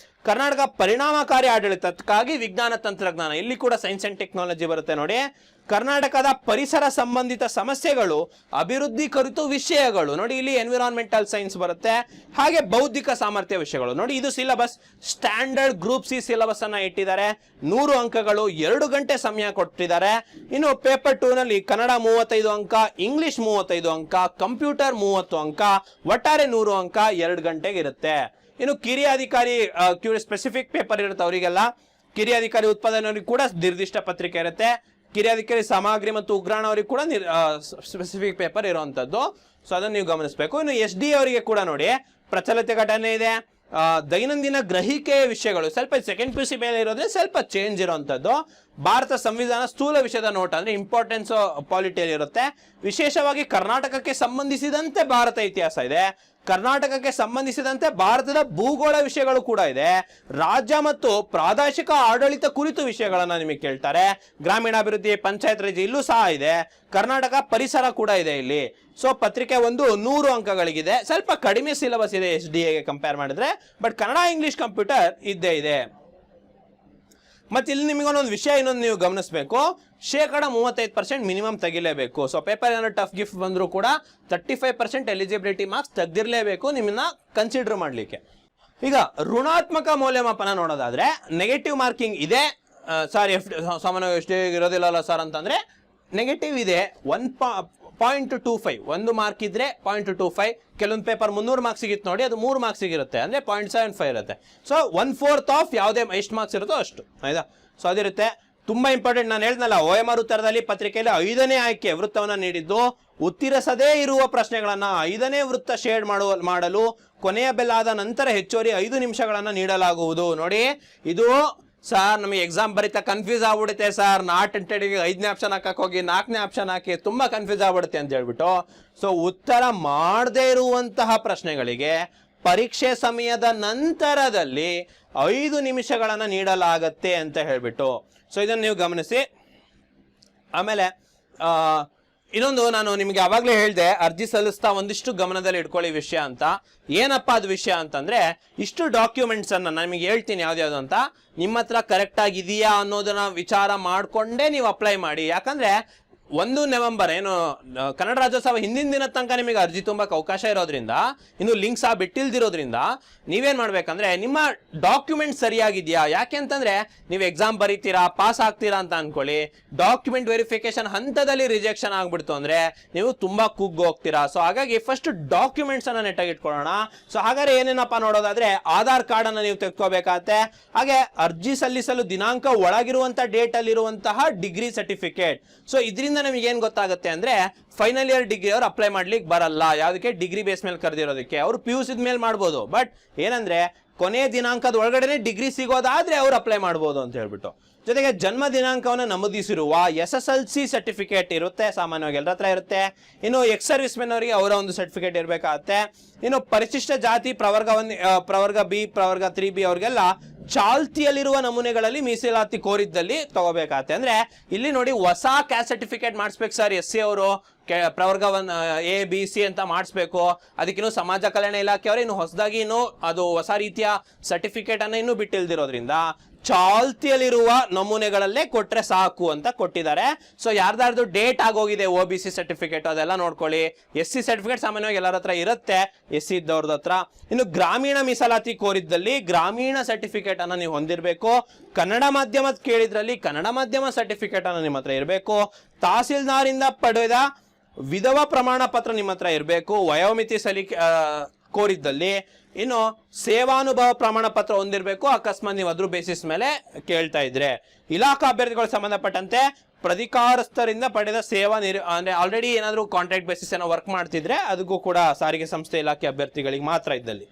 ಕರ್ನಾಟಕ ಪರಿಣಾಮಕಾರಿ ಆಡಳಿತಕ್ಕಾಗಿ ವಿಜ್ಞಾನ ತಂತ್ರಜ್ಞಾನ, ಇಲ್ಲಿ ಕೂಡ ಸೈನ್ಸ್ ಅಂಡ್ ಟೆಕ್ನಾಲಜಿ ಬರುತ್ತೆ ನೋಡಿ. ಕರ್ನಾಟಕದ ಪರಿಸರ ಸಂಬಂಧಿತ ಸಮಸ್ಯೆಗಳು, ಅಭಿವೃದ್ಧಿ ಕುರಿತು ವಿಷಯಗಳು ನೋಡಿ, ಇಲ್ಲಿ ಎನ್ವಿರಾನ್ಮೆಂಟಲ್ ಸೈನ್ಸ್ ಬರುತ್ತೆ. ಹಾಗೆ ಬೌದ್ಧಿಕ ಸಾಮರ್ಥ್ಯ ವಿಷಯಗಳು ನೋಡಿ. ಇದು syllabus, standard group C syllabus ಅನ್ನ ಇಟ್ಟಿದ್ದಾರೆ. 100 ಅಂಕಗಳು, 2 ಗಂಟೆ ಸಮಯ ಕೊಟ್ಟಿದ್ದಾರೆ. ಇನ್ನು ಪೇಪರ್ 2 ನಲ್ಲಿ ಕನ್ನಡ 35 ಅಂಕ, ಇಂಗ್ಲಿಷ್ 35 ಅಂಕ, ಕಂಪ್ಯೂಟರ್ 30 ಅಂಕ, ಒಟ್ಟಾರೆ 100 ಅಂಕ 2 ಗಂಟೆಗೆ ಇರುತ್ತೆ. ಇನ್ನು ಕಿರಿಯ ಅಧಿಕಾರಿ ಸ್ಪೆಸಿಫಿಕ್ ಪೇಪರ್ ಇರುತ್ತೆ ಅವರಿಗೆಲ್ಲ. ಕಿರಿಯ ಅಧಿಕಾರಿ ಉತ್ಪಾದನೆಯವರಿಗೆ ಕೂಡ ನಿರ್ದಿಷ್ಟ ಪತ್ರಿಕೆ ಇರುತ್ತೆ. ಕಿರಿಯ ಅಧಿಕಾರಿ ಸಾಮಗ್ರಿ ಮತ್ತು ಉಗ್ರಾಣ ಅವರಿಗೆ ಕೂಡ ಸ್ಪೆಸಿಫಿಕ್ ಪೇಪರ್ ಇರುವಂತದ್ದು. ಸೊ ಅದನ್ನು ನೀವು ಗಮನಿಸಬೇಕು. ಇನ್ನು SD ಅವರಿಗೆ ಕೂಡ ನೋಡಿ, ಪ್ರಚಲಿತ ಘಟನೆ ಇದೆ, ದೈನಂದಿನ ಗ್ರಹಿಕೆಯ ವಿಷಯಗಳು, ಸ್ವಲ್ಪ ಸೆಕೆಂಡ್ PUC ಮೇಲೆ ಇರೋದ್ರೆ ಸ್ವಲ್ಪ ಚೇಂಜ್ ಇರುವಂತದ್ದು. ಭಾರತ ಸಂವಿಧಾನ ಸ್ಥೂಲ ವಿಷಯದ ನೋಟ್ ಅಂದ್ರೆ ಇಂಪಾರ್ಟೆನ್ಸ್ ಪಾಲಿಟಿಯಲ್ಲಿ ಇರುತ್ತೆ. ವಿಶೇಷವಾಗಿ ಕರ್ನಾಟಕಕ್ಕೆ ಸಂಬಂಧಿಸಿದಂತೆ ಭಾರತ ಇತಿಹಾಸ ಇದೆ, ಕರ್ನಾಟಕಕ್ಕೆ ಸಂಬಂಧಿಸಿದಂತೆ ಭಾರತದ ಭೂಗೋಳ ವಿಷಯಗಳು ಕೂಡ ಇದೆ, ರಾಜ್ಯ ಮತ್ತು ಪ್ರಾದೇಶಿಕ ಆಡಳಿತ ಕುರಿತು ವಿಷಯಗಳನ್ನ ನಿಮಗೆ ಕೇಳ್ತಾರೆ. ಗ್ರಾಮೀಣಾಭಿವೃದ್ಧಿ, ಪಂಚಾಯತ್ ರಾಜ್ ಇಲ್ಲೂ ಸಹ ಇದೆ. ಕರ್ನಾಟಕ ಪರಿಸರ ಕೂಡ ಇದೆ ಇಲ್ಲಿ. ಸೊ ಪತ್ರಿಕೆ 100 ಅಂಕಗಳಿಗಿದೆ. ಸ್ವಲ್ಪ ಕಡಿಮೆ ಸಿಲೆಬಸ್ ಇದೆ SDAಗೆ ಕಂಪೇರ್ ಮಾಡಿದ್ರೆ, ಬಟ್ ಕನ್ನಡ ಇಂಗ್ಲಿಷ್ ಕಂಪ್ಯೂಟರ್ ಇದ್ದೇ ಇದೆ. ಮತ್ತೆ ಇಲ್ಲಿ ನಿಮಗೊಂದು ವಿಷಯ ಇನ್ನೊಂದು ನೀವು ಗಮನಿಸಬೇಕು, 35% ಮಿನಿಮಮ್ ತೆಗಿಲೇಬೇಕು. ಸೊ ಪೇಪರ್ ಏನಾದ್ರು ಟಫ್ ಗಿಫ್ಟ್ ಬಂದರೂ ಕೂಡ 35% ಎಲಿಜಿಬಿಲಿಟಿ ಮಾರ್ಕ್ಸ್ ತೆಗೆದಿರಲೇಬೇಕು ನಿಮ್ಮನ್ನ ಕನ್ಸಿಡರ್ ಮಾಡಲಿಕ್ಕೆ. ಈಗ ಋಣಾತ್ಮಕ ಮೌಲ್ಯಮಾಪನ ನೋಡೋದಾದ್ರೆ ನೆಗೆಟಿವ್ ಮಾರ್ಕಿಂಗ್ ಇದೆ. ಸಾಮಾನ್ಯವಾಗಿ ಎಷ್ಟು ಇರೋದಿಲ್ಲ ಸರ್ ಅಂತಂದ್ರೆ ನೆಗೆಟಿವ್ ಇದೆ. 1.25 ಒಂದು ಮಾರ್ಕ್ ಇದ್ರೆ 0.25. ಕೆಲವೊಂದು ಪೇಪರ್ 300 ಮಾರ್ಕ್ಸ್ ಇತ್ತು ನೋಡಿ, ಅದು 3 ಮಾರ್ಕ್ಸ್ ಇರುತ್ತೆ, ಅಂದ್ರೆ 0.75 ಇರುತ್ತೆ. ಸೊ 1/4 ಆಫ್ ಯಾವುದೇ ಎಷ್ಟು ಮಾರ್ಕ್ಸ್ ಇರುತ್ತೋ ಅಷ್ಟು, ಆಯ್ತಾ. ಸೊ ಅದಿರುತ್ತೆ. ತುಂಬಾ ಇಂಪಾರ್ಟೆಂಟ್, ನಾನು ಹೇಳಿದ್ನಲ್ಲ, OMR ಉತ್ತರದಲ್ಲಿ ಪತ್ರಿಕೆಯಲ್ಲಿ 5ನೇ ಆಯ್ಕೆ ವೃತ್ತವನ್ನ ನೀಡಿದ್ದು, ಉತ್ತರಿಸದೇ ಇರುವ ಪ್ರಶ್ನೆಗಳನ್ನ 5ನೇ ವೃತ್ತ ಶೇಡ್ ಮಾಡಲು ಕೊನೆಯ ಬೆಲ್ ಆದ ನಂತರ ಹೆಚ್ಚುವರಿ 5 ನಿಮಿಷಗಳನ್ನ ನೀಡಲಾಗುವುದು. ನೋಡಿ, ಇದು ಸರ್ ನಮಗೆ ಎಕ್ಸಾಮ್ ಬರೀತಾ ಕನ್ಫ್ಯೂಸ್ ಆಗ್ಬಿಡುತ್ತೆ ಸರ್, ನಾಟ್ ಇಂಟೆಂಡೆಡ್ಗೆ 5ನೇ ಆಪ್ಷನ್ ಹಾಕಕ್ ಹೋಗಿ 4ನೇ ಆಪ್ಷನ್ ಹಾಕಿ ತುಂಬಾ ಕನ್ಫ್ಯೂಸ್ ಆಗ್ಬಿಡುತ್ತೆ ಅಂತ ಹೇಳ್ಬಿಟ್ಟು, ಸೊ ಉತ್ತರ ಮಾಡದೇ ಇರುವಂತಹ ಪ್ರಶ್ನೆಗಳಿಗೆ ಪರೀಕ್ಷೆ ಸಮಯದ ನಂತರದಲ್ಲಿ 5 ನಿಮಿಷಗಳನ್ನ ನೀಡಲಾಗತ್ತೆ ಅಂತ ಹೇಳ್ಬಿಟ್ಟು, ಸೊ ಇದನ್ನು ನೀವು ಗಮನಿಸಿ. ಆಮೇಲೆ ಇನ್ನೊಂದು, ನಾನು ನಿಮಗೆ ಅವಾಗಲೇ ಹೇಳಿದೆ, ಅರ್ಜಿ ಸಲ್ಲಿಸ್ತಾ ಒಂದಿಷ್ಟು ಗಮನದಲ್ಲಿ ಇಟ್ಕೊಳ್ಳಿ ವಿಷಯ ಅಂತ. ಏನಪ್ಪಾ ಅದು ವಿಷಯ ಅಂತಂದ್ರೆ, ಇಷ್ಟು ಡಾಕ್ಯುಮೆಂಟ್ಸ್ ಅನ್ನ ನಿಮಗೆ ಹೇಳ್ತೀನಿ ಯಾವ್ದು ಅಂತ, ನಿಮ್ಮ ಹತ್ರ ಕರೆಕ್ಟ್ ಆಗಿದೆಯಾ ಅನ್ನೋದನ್ನ ವಿಚಾರ ಮಾಡ್ಕೊಂಡೇ ನೀವು ಅಪ್ಲೈ ಮಾಡಿ. ಯಾಕಂದ್ರೆ 1 ನವೆಂಬರ್ ಏನು ಕನ್ನಡ ರಾಜ್ಯೋತ್ಸವ ಹಿಂದಿನ ದಿನ ತನಕ ನಿಮಗೆ ಅರ್ಜಿ ತುಂಬಕ್ಕೆ ಅವಕಾಶ ಇರೋದ್ರಿಂದ, ಇನ್ನು ಲಿಂಕ್ಸ್ ಬಿಟ್ಟಿಲ್ದಿರೋದ್ರಿಂದ ನೀವೇನ್ ಮಾಡ್ಬೇಕಂದ್ರೆ ನಿಮ್ಮ ಡಾಕ್ಯುಮೆಂಟ್ ಸರಿಯಾಗಿದೆಯಾ. ಯಾಕೆ ಅಂತಂದ್ರೆ ನೀವು ಎಕ್ಸಾಮ್ ಬರೀತೀರಾ, ಪಾಸ್ ಆಗ್ತೀರಾ ಅಂತ ಅನ್ಕೊಳ್ಳಿ, ಡಾಕ್ಯುಮೆಂಟ್ ವೆರಿಫಿಕೇಶನ್ ಹಂತದಲ್ಲಿ ರಿಜೆಕ್ಷನ್ ಆಗ್ಬಿಡ್ತು ಅಂದ್ರೆ ನೀವು ತುಂಬಾ ಕುಗ್ಗು ಹೋಗ್ತೀರಾ. ಸೊ ಹಾಗಾಗಿ ಫಸ್ಟ್ ಡಾಕ್ಯುಮೆಂಟ್ಸ್ ಅನ್ನ ನೆಟ್ಟಾಗಿ ಇಟ್ಕೊಳ್ಳೋಣ. ಸೊ ಹಾಗಾದ್ರೆ ಏನೇನಪ್ಪ ನೋಡೋದಾದ್ರೆ, ಆಧಾರ್ ಕಾರ್ಡ್ ಅನ್ನ ನೀವು ತೆಗೆದುಕೋಬೇಕಾಗತ್ತೆ. ಹಾಗೆ ಅರ್ಜಿ ಸಲ್ಲಿಸಲು ದಿನಾಂಕ ಒಳಗಿರುವಂತಹ ಡೇಟ್ ಅಲ್ಲಿರುವಂತಹ ಡಿಗ್ರಿ ಸರ್ಟಿಫಿಕೇಟ್. ಸೊ ಇದರಿಂದ ನಮಗೆ ಏನ್ ಗೊತ್ತಾಗುತ್ತೆ ಅಂದ್ರೆ, ಫೈನಲ್ ಇಯರ್ ಡಿಗ್ರಿ ಅವ್ರು ಅಪ್ಲೈ ಮಾಡ್ಲಿಕ್ಕೆ ಬರಲ್ಲ. ಯಾವ್ದಕ್ಕೆ? ಡಿಗ್ರಿ ಬೇಸ್ ಮೇಲೆ ಕರೆದಿರೋದಕ್ಕೆ. ಅವ್ರು PUC ಮೇಲೆ ಮಾಡ್ಬೋದು, ಬಟ್ ಏನಂದ್ರೆ ಕೊನೆಯ ದಿನಾಂಕದ ಒಳಗಡೆ ಡಿಗ್ರಿ ಸಿಗೋದಾದ್ರೆ ಅವ್ರು ಅಪ್ಲೈ ಮಾಡ್ಬೋದು ಅಂತ ಹೇಳ್ಬಿಟ್ಟು. ಜೊತೆಗೆ ಜನ್ಮ ದಿನಾಂಕವನ್ನು ನಮೂದಿಸಿರುವ SSLC ಸರ್ಟಿಫಿಕೇಟ್ ಇರುತ್ತೆ, ಸಾಮಾನ್ಯವಾಗಿ ಎಲ್ಲರ ಹತ್ರ ಇರುತ್ತೆ. ಇನ್ನು ಎಕ್ಸ್ ಸರ್ವಿಸ್ ಮೆನ್ ಅವರಿಗೆ ಅವರ ಒಂದು ಸರ್ಟಿಫಿಕೇಟ್ ಇರಬೇಕಾಗತ್ತೆ. ಇನ್ನು ಪರಿಶಿಷ್ಟ ಜಾತಿ ಪ್ರವರ್ಗ B, ಪ್ರವರ್ಗ 3B ಅವ್ರಿಗೆಲ್ಲ ಚಾಲ್ತಿಯಲ್ಲಿರುವ ನಮೂನೆಗಳಲ್ಲಿ ಮೀಸಲಾತಿ ಕೋರಿದ್ದಲ್ಲಿ ತಗೋಬೇಕಾಗತ್ತೆ. ಅಂದ್ರೆ ಇಲ್ಲಿ ನೋಡಿ, ಹೊಸ ಕ್ಯಾಸ್ಟ್ ಸರ್ಟಿಫಿಕೇಟ್ ಮಾಡಿಸ್ಬೇಕು ಸರ್ SC ಅವರು, ಪ್ರವರ್ಗ 1 A B C ಅಂತ ಮಾಡಿಸ್ಬೇಕು. ಅದಕ್ಕಿನ್ನು ಸಮಾಜ ಕಲ್ಯಾಣ ಇಲಾಖೆ ಅವರು ಇನ್ನು ಹೊಸದಾಗಿ ಅದು ಹೊಸ ರೀತಿಯ ಸರ್ಟಿಫಿಕೇಟ್ ಅನ್ನ ಇನ್ನೂ ಬಿಟ್ಟಿಲ್ದಿರೋದ್ರಿಂದ ಚಾಲ್ತಿಯಲ್ಲಿರುವ ನಮೂನೆಗಳಲ್ಲೇ ಕೊಟ್ರೆ ಸಾಕು ಅಂತ ಕೊಟ್ಟಿದ್ದಾರೆ. ಸೊ ಯಾರ್ದಾರ್ದು ಡೇಟ್ ಆಗೋಗಿದೆ OBC ಸರ್ಟಿಫಿಕೇಟ್ ಅದೆಲ್ಲ ನೋಡ್ಕೊಳ್ಳಿ. SC ಸರ್ಟಿಫಿಕೇಟ್ ಸಾಮಾನ್ಯವಾಗಿ ಎಲ್ಲರ ಹತ್ರ ಇರುತ್ತೆ, SC ಇದ್ದವ್ರದ ಹತ್ರ. ಇನ್ನು ಗ್ರಾಮೀಣ ಮೀಸಲಾತಿ ಕೋರಿದ್ದಲ್ಲಿ ಗ್ರಾಮೀಣ ಸರ್ಟಿಫಿಕೇಟ್ ಅನ್ನ ನೀವು ಹೊಂದಿರಬೇಕು. ಕನ್ನಡ ಮಾಧ್ಯಮದ ಕೇಳಿದ್ರಲ್ಲಿ ಕನ್ನಡ ಮಾಧ್ಯಮ ಸರ್ಟಿಫಿಕೇಟ್ ಅನ್ನ ನಿಮ್ಮ ಹತ್ರ ಇರಬೇಕು. ತಹಸೀಲ್ದಾರ್ ಇಂದ ಪಡೆದ ವಿಧವಾ ಪ್ರಮಾಣ ಪತ್ರ ನಿಮ್ಮ ಹತ್ರ ಇರಬೇಕು. ವಯೋಮಿತಿ ಕೋರಿದ್ದಲ್ಲಿ ಇನ್ನು ಸೇವಾನುಭವ ಪ್ರಮಾಣ ಪತ್ರ ಹೊಂದಿರಬೇಕು, ಅಕಸ್ಮಾತ್ ನೀವು ಅದ್ರ ಬೇಸಿಸ್ ಮೇಲೆ ಕೇಳ್ತಾ ಇದ್ರೆ. ಇಲಾಖಾ ಅಭ್ಯರ್ಥಿಗಳು ಸಂಬಂಧಪಟ್ಟಂತೆ ಪ್ರಾಧಿಕಾರಸ್ಥರಿಂದ ಪಡೆದ ಸೇವಾ ಅಂದ್ರೆ ಆಲ್ರೆಡಿ ಏನಾದ್ರು ಕಾಂಟ್ರಾಕ್ಟ್ ಬೇಸಿಸ್ ಏನೋ ವರ್ಕ್ ಮಾಡ್ತಿದ್ರೆ ಅದಕ್ಕೂ ಕೂಡ ಸಾರಿಗೆ ಸಂಸ್ಥೆ ಇಲಾಖೆ ಅಭ್ಯರ್ಥಿಗಳಿಗೆ ಮಾತ್ರ ಇದ್ದಲ್ಲಿ.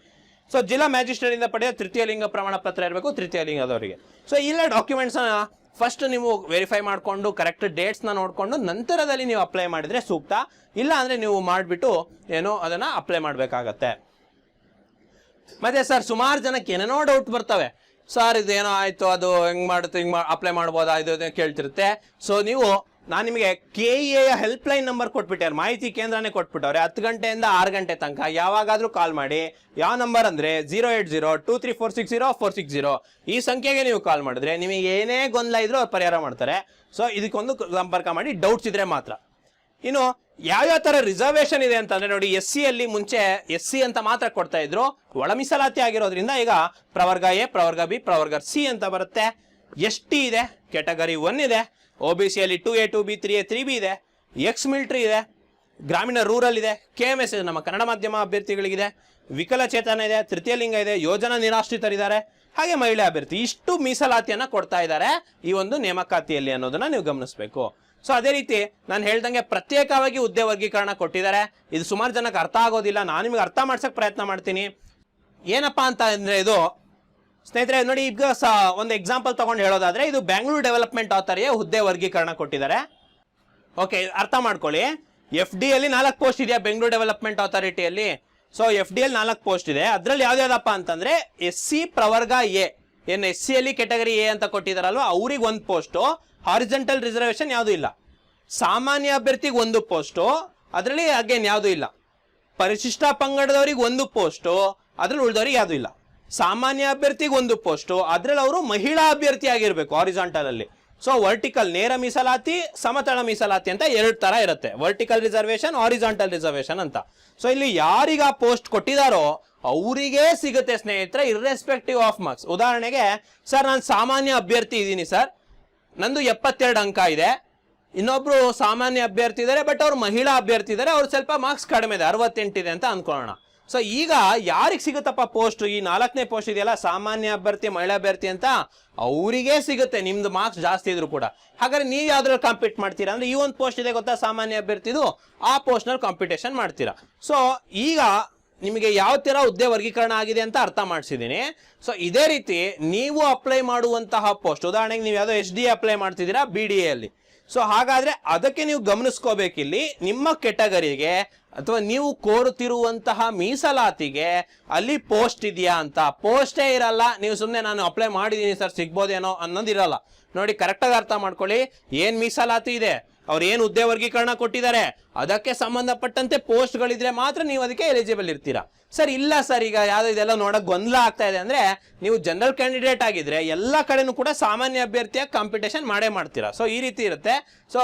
ಸೊ ಜಿಲ್ಲಾ ಮ್ಯಾಜಿಸ್ಟ್ರೇಟ್ ಇಂದ ಪಡೆದ ತೃತೀಯ ಲಿಂಗ ಪ್ರಮಾಣ ಪತ್ರ ಇರಬೇಕು, ತೃತೀಯ ಲಿಂಗದವರಿಗೆ. ಸೊ ಇಲ್ಲ ಡಾಕ್ಯುಮೆಂಟ್ಸ್ ಫಸ್ಟ್ ನೀವು ವೆರಿಫೈ ಮಾಡಿಕೊಂಡು ಕರೆಕ್ಟ್ ಡೇಟ್ಸ್ನ ನೋಡಿಕೊಂಡು ನಂತರದಲ್ಲಿ ನೀವು ಅಪ್ಲೈ ಮಾಡಿದರೆ ಸೂಕ್ತ. ಇಲ್ಲ ಅಂದರೆ ನೀವು ಮಾಡಿಬಿಟ್ಟು ಏನೋ ಅದನ್ನು ಅಪ್ಲೈ ಮಾಡಬೇಕಾಗತ್ತೆ. ಮತ್ತೆ ಸರ್ ಸುಮಾರು ಜನಕ್ಕೆ ಏನೇನೋ ಡೌಟ್ ಬರ್ತವೆ. ಸರ್ ಇದೇನೋ ಆಯಿತು, ಅದು ಹೆಂಗೆ ಮಾಡುತ್ತೆ, ಹಿಂಗೆ ಅಪ್ಲೈ ಮಾಡ್ಬೋದಾ, ಇದು ಕೇಳ್ತಿರುತ್ತೆ. ಸೊ ನಾನು ನಿಮಗೆ KEA ಹೆಲ್ಪ್ ಲೈನ್ ನಂಬರ್ ಕೊಟ್ಬಿಟ್ಟಾರೆ, ಮಾಹಿತಿ ಕೇಂದ್ರನೇ ಕೊಟ್ಬಿಟ್ಟವ್ರೆ. 10 ಗಂಟೆಯಿಂದ 6 ಗಂಟೆ ತನಕ ಯಾವಾಗಾದರೂ ಕಾಲ್ ಮಾಡಿ. ಯಾವ ನಂಬರ್ ಅಂದರೆ 08023460460 ಈ ಸಂಖ್ಯೆಗೆ ನೀವು ಕಾಲ್ ಮಾಡಿದ್ರೆ ನಿಮಗೆ ಏನೇ ಗೊಂದಲ ಇದ್ರೂ ಅವ್ರು ಪರಿಹಾರ ಮಾಡ್ತಾರೆ. ಸೊ ಇದಕ್ಕೊಂದು ಸಂಪರ್ಕ ಮಾಡಿ, ಡೌಟ್ಸ್ ಇದ್ರೆ ಮಾತ್ರ. ಇನ್ನು ಯಾವ್ಯಾವ ಥರ ರಿಸರ್ವೇಷನ್ ಇದೆ ಅಂತಂದ್ರೆ ನೋಡಿ, SC ಅಲ್ಲಿ ಮುಂಚೆ SC ಅಂತ ಮಾತ್ರ ಕೊಡ್ತಾ ಇದ್ರು. ಒಳ ಮೀಸಲಾತಿ ಆಗಿರೋದ್ರಿಂದ ಈಗ ಪ್ರವರ್ಗ A, ಪ್ರವರ್ಗ B, ಪ್ರವರ್ಗ C ಅಂತ ಬರುತ್ತೆ. ST ಇದೆ, ಕ್ಯಾಟಗರಿ 1 ಇದೆ. OBC ಅಲ್ಲಿ 2A, 2B, 3A, 3B ಇದೆ. ಎಕ್ಸ್ ಮಿಲಿಟರಿ ಇದೆ, ಗ್ರಾಮೀಣ ರೂರಲ್ ಇದೆ, KMS ಇದೆ, ನಮ್ಮ ಕನ್ನಡ ಮಾಧ್ಯಮ ಅಭ್ಯರ್ಥಿಗಳಿಗಿದೆ, ವಿಕಲಚೇತನ ಇದೆ, ತೃತೀಯ ಲಿಂಗ ಇದೆ, ಯೋಜನಾ ನಿರಾಶ್ರಿತರಿದ್ದಾರೆ, ಹಾಗೆ ಮಹಿಳೆ ಅಭ್ಯರ್ಥಿ. ಇಷ್ಟು ಮೀಸಲಾತಿಯನ್ನ ಕೊಡ್ತಾ ಇದ್ದಾರೆ ಈ ಒಂದು ನೇಮಕಾತಿಯಲ್ಲಿ ಅನ್ನೋದನ್ನ ನೀವು ಗಮನಿಸಬೇಕು. ಸೊ ಅದೇ ರೀತಿ ನಾನು ಹೇಳ್ದಂಗೆ ಪ್ರತ್ಯೇಕವಾಗಿ ಹುದ್ದೆ ವರ್ಗೀಕರಣ ಕೊಟ್ಟಿದ್ದಾರೆ. ಇದು ಸುಮಾರು ಜನಕ್ಕೆ ಅರ್ಥ ಆಗೋದಿಲ್ಲ, ನಾನು ನಿಮಗೆ ಅರ್ಥ ಮಾಡ್ಸಕ್ ಪ್ರಯತ್ನ ಮಾಡ್ತೀನಿ. ಏನಪ್ಪಾ ಅಂತ ಅಂದ್ರೆ, ಇದು ಸ್ನೇಹಿತರೆ ನೋಡಿ, ಈಗ ಒಂದು ಎಕ್ಸಾಂಪಲ್ ತಗೊಂಡು ಹೇಳೋದಾದ್ರೆ, ಇದು ಬೆಂಗಳೂರು ಡೆವಲಪ್ಮೆಂಟ್ ಅಥಾರಿಟಿಯ ಹುದ್ದೆ ವರ್ಗೀಕರಣ ಕೊಟ್ಟಿದ್ದಾರೆ. ಓಕೆ, ಅರ್ಥ ಮಾಡ್ಕೊಳ್ಳಿ. FD ಅಲ್ಲಿ 4 ಪೋಸ್ಟ್ ಇದೆಯಾ ಬೆಂಗಳೂರು ಡೆವಲಪ್ಮೆಂಟ್ ಅಥಾರಿಟಿಯಲ್ಲಿ. ಸೊ FD ಅಲ್ಲಿ 4 ಪೋಸ್ಟ್ ಇದೆ. ಅದ್ರಲ್ಲಿ ಯಾವ್ದಾವ್ದಪ್ಪ ಅಂತಂದ್ರೆ SC ಪ್ರವರ್ಗ A, ಏನು SC ಅಲ್ಲಿ ಕ್ಯಾಟಗರಿ A ಅಂತ ಕೊಟ್ಟಿದಾರಲ್ವ, ಅವ್ರಿಗೆ 1 ಪೋಸ್ಟು. ಹಾರಿಜೆಂಟಲ್ ರಿಸರ್ವೇಶನ್ ಯಾವುದು ಇಲ್ಲ. ಸಾಮಾನ್ಯ ಅಭ್ಯರ್ಥಿಗೆ 1 ಪೋಸ್ಟು, ಅದರಲ್ಲಿ ಅಗೇನ್ ಯಾವುದು ಇಲ್ಲ. ಪರಿಶಿಷ್ಟ ಪಂಗಡದವ್ರಿಗೆ 1 ಪೋಸ್ಟು, ಅದ್ರಲ್ಲಿ ಉಳಿದವ್ರಿಗೆ ಯಾವುದು ಇಲ್ಲ. ಸಾಮಾನ್ಯ ಅಭ್ಯರ್ಥಿಗೆ 1 ಪೋಸ್ಟು, ಅದ್ರಲ್ಲಿ ಅವರು ಮಹಿಳಾ ಅಭ್ಯರ್ಥಿ ಆಗಿರ್ಬೇಕು ಹಾರಿಜಾಂಟಲ್ ಅಲ್ಲಿ. ಸೊ ವರ್ಟಿಕಲ್ ನೇರ ಮೀಸಲಾತಿ, ಸಮತಳ ಮೀಸಲಾತಿ ಅಂತ 2 ತರ ಇರುತ್ತೆ. ವರ್ಟಿಕಲ್ ರಿಸರ್ವೇಶನ್, ಹಾರಿಜಾಂಟಲ್ ರಿಸರ್ವೇಶನ್ ಅಂತ. ಸೊ ಇಲ್ಲಿ ಯಾರಿಗ ಪೋಸ್ಟ್ ಕೊಟ್ಟಿದಾರೋ ಅವರಿಗೆ ಸಿಗುತ್ತೆ ಸ್ನೇಹಿತರೆ, ಇರ್ರೆಸ್ಪೆಕ್ಟಿವ್ ಆಫ್ ಮಾರ್ಕ್ಸ್. ಉದಾಹರಣೆಗೆ, ಸರ್ ನಾನು ಸಾಮಾನ್ಯ ಅಭ್ಯರ್ಥಿ ಇದ್ದೀನಿ ಸರ್, ನಂದು 72 ಅಂಕ ಇದೆ. ಇನ್ನೊಬ್ರು ಸಾಮಾನ್ಯ ಅಭ್ಯರ್ಥಿ ಇದ್ದಾರೆ, ಬಟ್ ಅವ್ರು ಮಹಿಳಾ ಅಭ್ಯರ್ಥಿ ಇದ್ದಾರೆ, ಅವ್ರು ಸ್ವಲ್ಪ ಮಾರ್ಕ್ಸ್ ಕಡಿಮೆ ಇದೆ, 68 ಇದೆ ಅಂತ ಅನ್ಕೊಳ್ಳೋಣ. ಸೊ ಈಗ ಯಾರಿಗೆ ಸಿಗುತ್ತಪ್ಪ ಪೋಸ್ಟ್? ಈ 4ನೇ ಪೋಸ್ಟ್ ಇದೆಯಲ್ಲ, ಸಾಮಾನ್ಯ ಅಭ್ಯರ್ಥಿ, ಮಹಿಳಾ ಅಭ್ಯರ್ಥಿ ಅಂತ, ಅವರಿಗೆ ಸಿಗುತ್ತೆ ನಿಮ್ದು ಮಾರ್ಕ್ಸ್ ಜಾಸ್ತಿ ಇದ್ರು ಕೂಡ. ಹಾಗಾದ್ರೆ ನೀವು ಯಾವ್ದ್ರಲ್ಲಿ ಕಾಂಪೀಟ್ ಮಾಡ್ತೀರಾ ಅಂದ್ರೆ, ಈ ಒಂದು ಪೋಸ್ಟ್ ಇದೆ ಗೊತ್ತಾ ಸಾಮಾನ್ಯ ಅಭ್ಯರ್ಥಿದು, ಆ ಪೋಸ್ಟ್ ನಲ್ಲಿ ಕಾಂಪಿಟೇಷನ್ ಮಾಡ್ತೀರಾ. ಸೊ ಈಗ ನಿಮಗೆ ಯಾವ ತರ ಹುದ್ದೆ ವರ್ಗೀಕರಣ ಆಗಿದೆ ಅಂತ ಅರ್ಥ ಮಾಡಿಸಿದ್ದೀನಿ. ಸೊ ಇದೇ ರೀತಿ ನೀವು ಅಪ್ಲೈ ಮಾಡುವಂತಹ ಪೋಸ್ಟ್, ಉದಾಹರಣೆಗೆ ನೀವು ಯಾವ್ದೋ SDA ಅಪ್ಲೈ ಮಾಡ್ತಿದ್ದೀರಾ BDA ಅಲ್ಲಿ. ಸೊ ಹಾಗಾದ್ರೆ ಅದಕ್ಕೆ ನೀವು ಗಮನಿಸ್ಕೋಬೇಕಿಲ್ಲಿ, ನಿಮ್ಮ ಕೆಟಗರಿಗೆ ಅಥವಾ ನೀವು ಕೋರುತ್ತಿರುವಂತಹ ಮೀಸಲಾತಿಗೆ ಅಲ್ಲಿ ಪೋಸ್ಟ್ ಇದೆಯಾ ಅಂತ. ಪೋಸ್ಟೇ ಇರಲ್ಲ, ನೀವು ಸುಮ್ಮನೆ ನಾನು ಅಪ್ಲೈ ಮಾಡಿದೀನಿ ಸರ್ ಸಿಗ್ಬೋದೇನೋ ಅನ್ನೋದಿರಲ್ಲ. ನೋಡಿ, ಕರೆಕ್ಟಾಗಿ ಅರ್ಥ ಮಾಡ್ಕೊಳ್ಳಿ. ಏನ್ ಮೀಸಲಾತಿ ಇದೆ, ಅವ್ರು ಏನು ಹುದ್ದೆ ವರ್ಗೀಕರಣ ಕೊಟ್ಟಿದ್ದಾರೆ, ಅದಕ್ಕೆ ಸಂಬಂಧಪಟ್ಟಂತೆ ಪೋಸ್ಟ್ಗಳಿದ್ರೆ ಮಾತ್ರ ನೀವು ಅದಕ್ಕೆ ಎಲಿಜಿಬಲ್ ಇರ್ತೀರಾ. ಸರ್ ಇಲ್ಲ ಸರ್, ಈಗ ಯಾವ್ದು ಇದೆಲ್ಲ ನೋಡಕ್ ಗೊಂದಲ ಆಗ್ತಾ ಇದೆ ಅಂದ್ರೆ, ನೀವು ಜನರಲ್ ಕ್ಯಾಂಡಿಡೇಟ್ ಆಗಿದ್ರೆ ಎಲ್ಲ ಕಡೆನೂ ಕೂಡ ಸಾಮಾನ್ಯ ಅಭ್ಯರ್ಥಿಯ ಕಾಂಪಿಟೇಷನ್ ಮಾಡೇ ಮಾಡ್ತೀರಾ. ಸೊ ಈ ರೀತಿ ಇರುತ್ತೆ. ಸೊ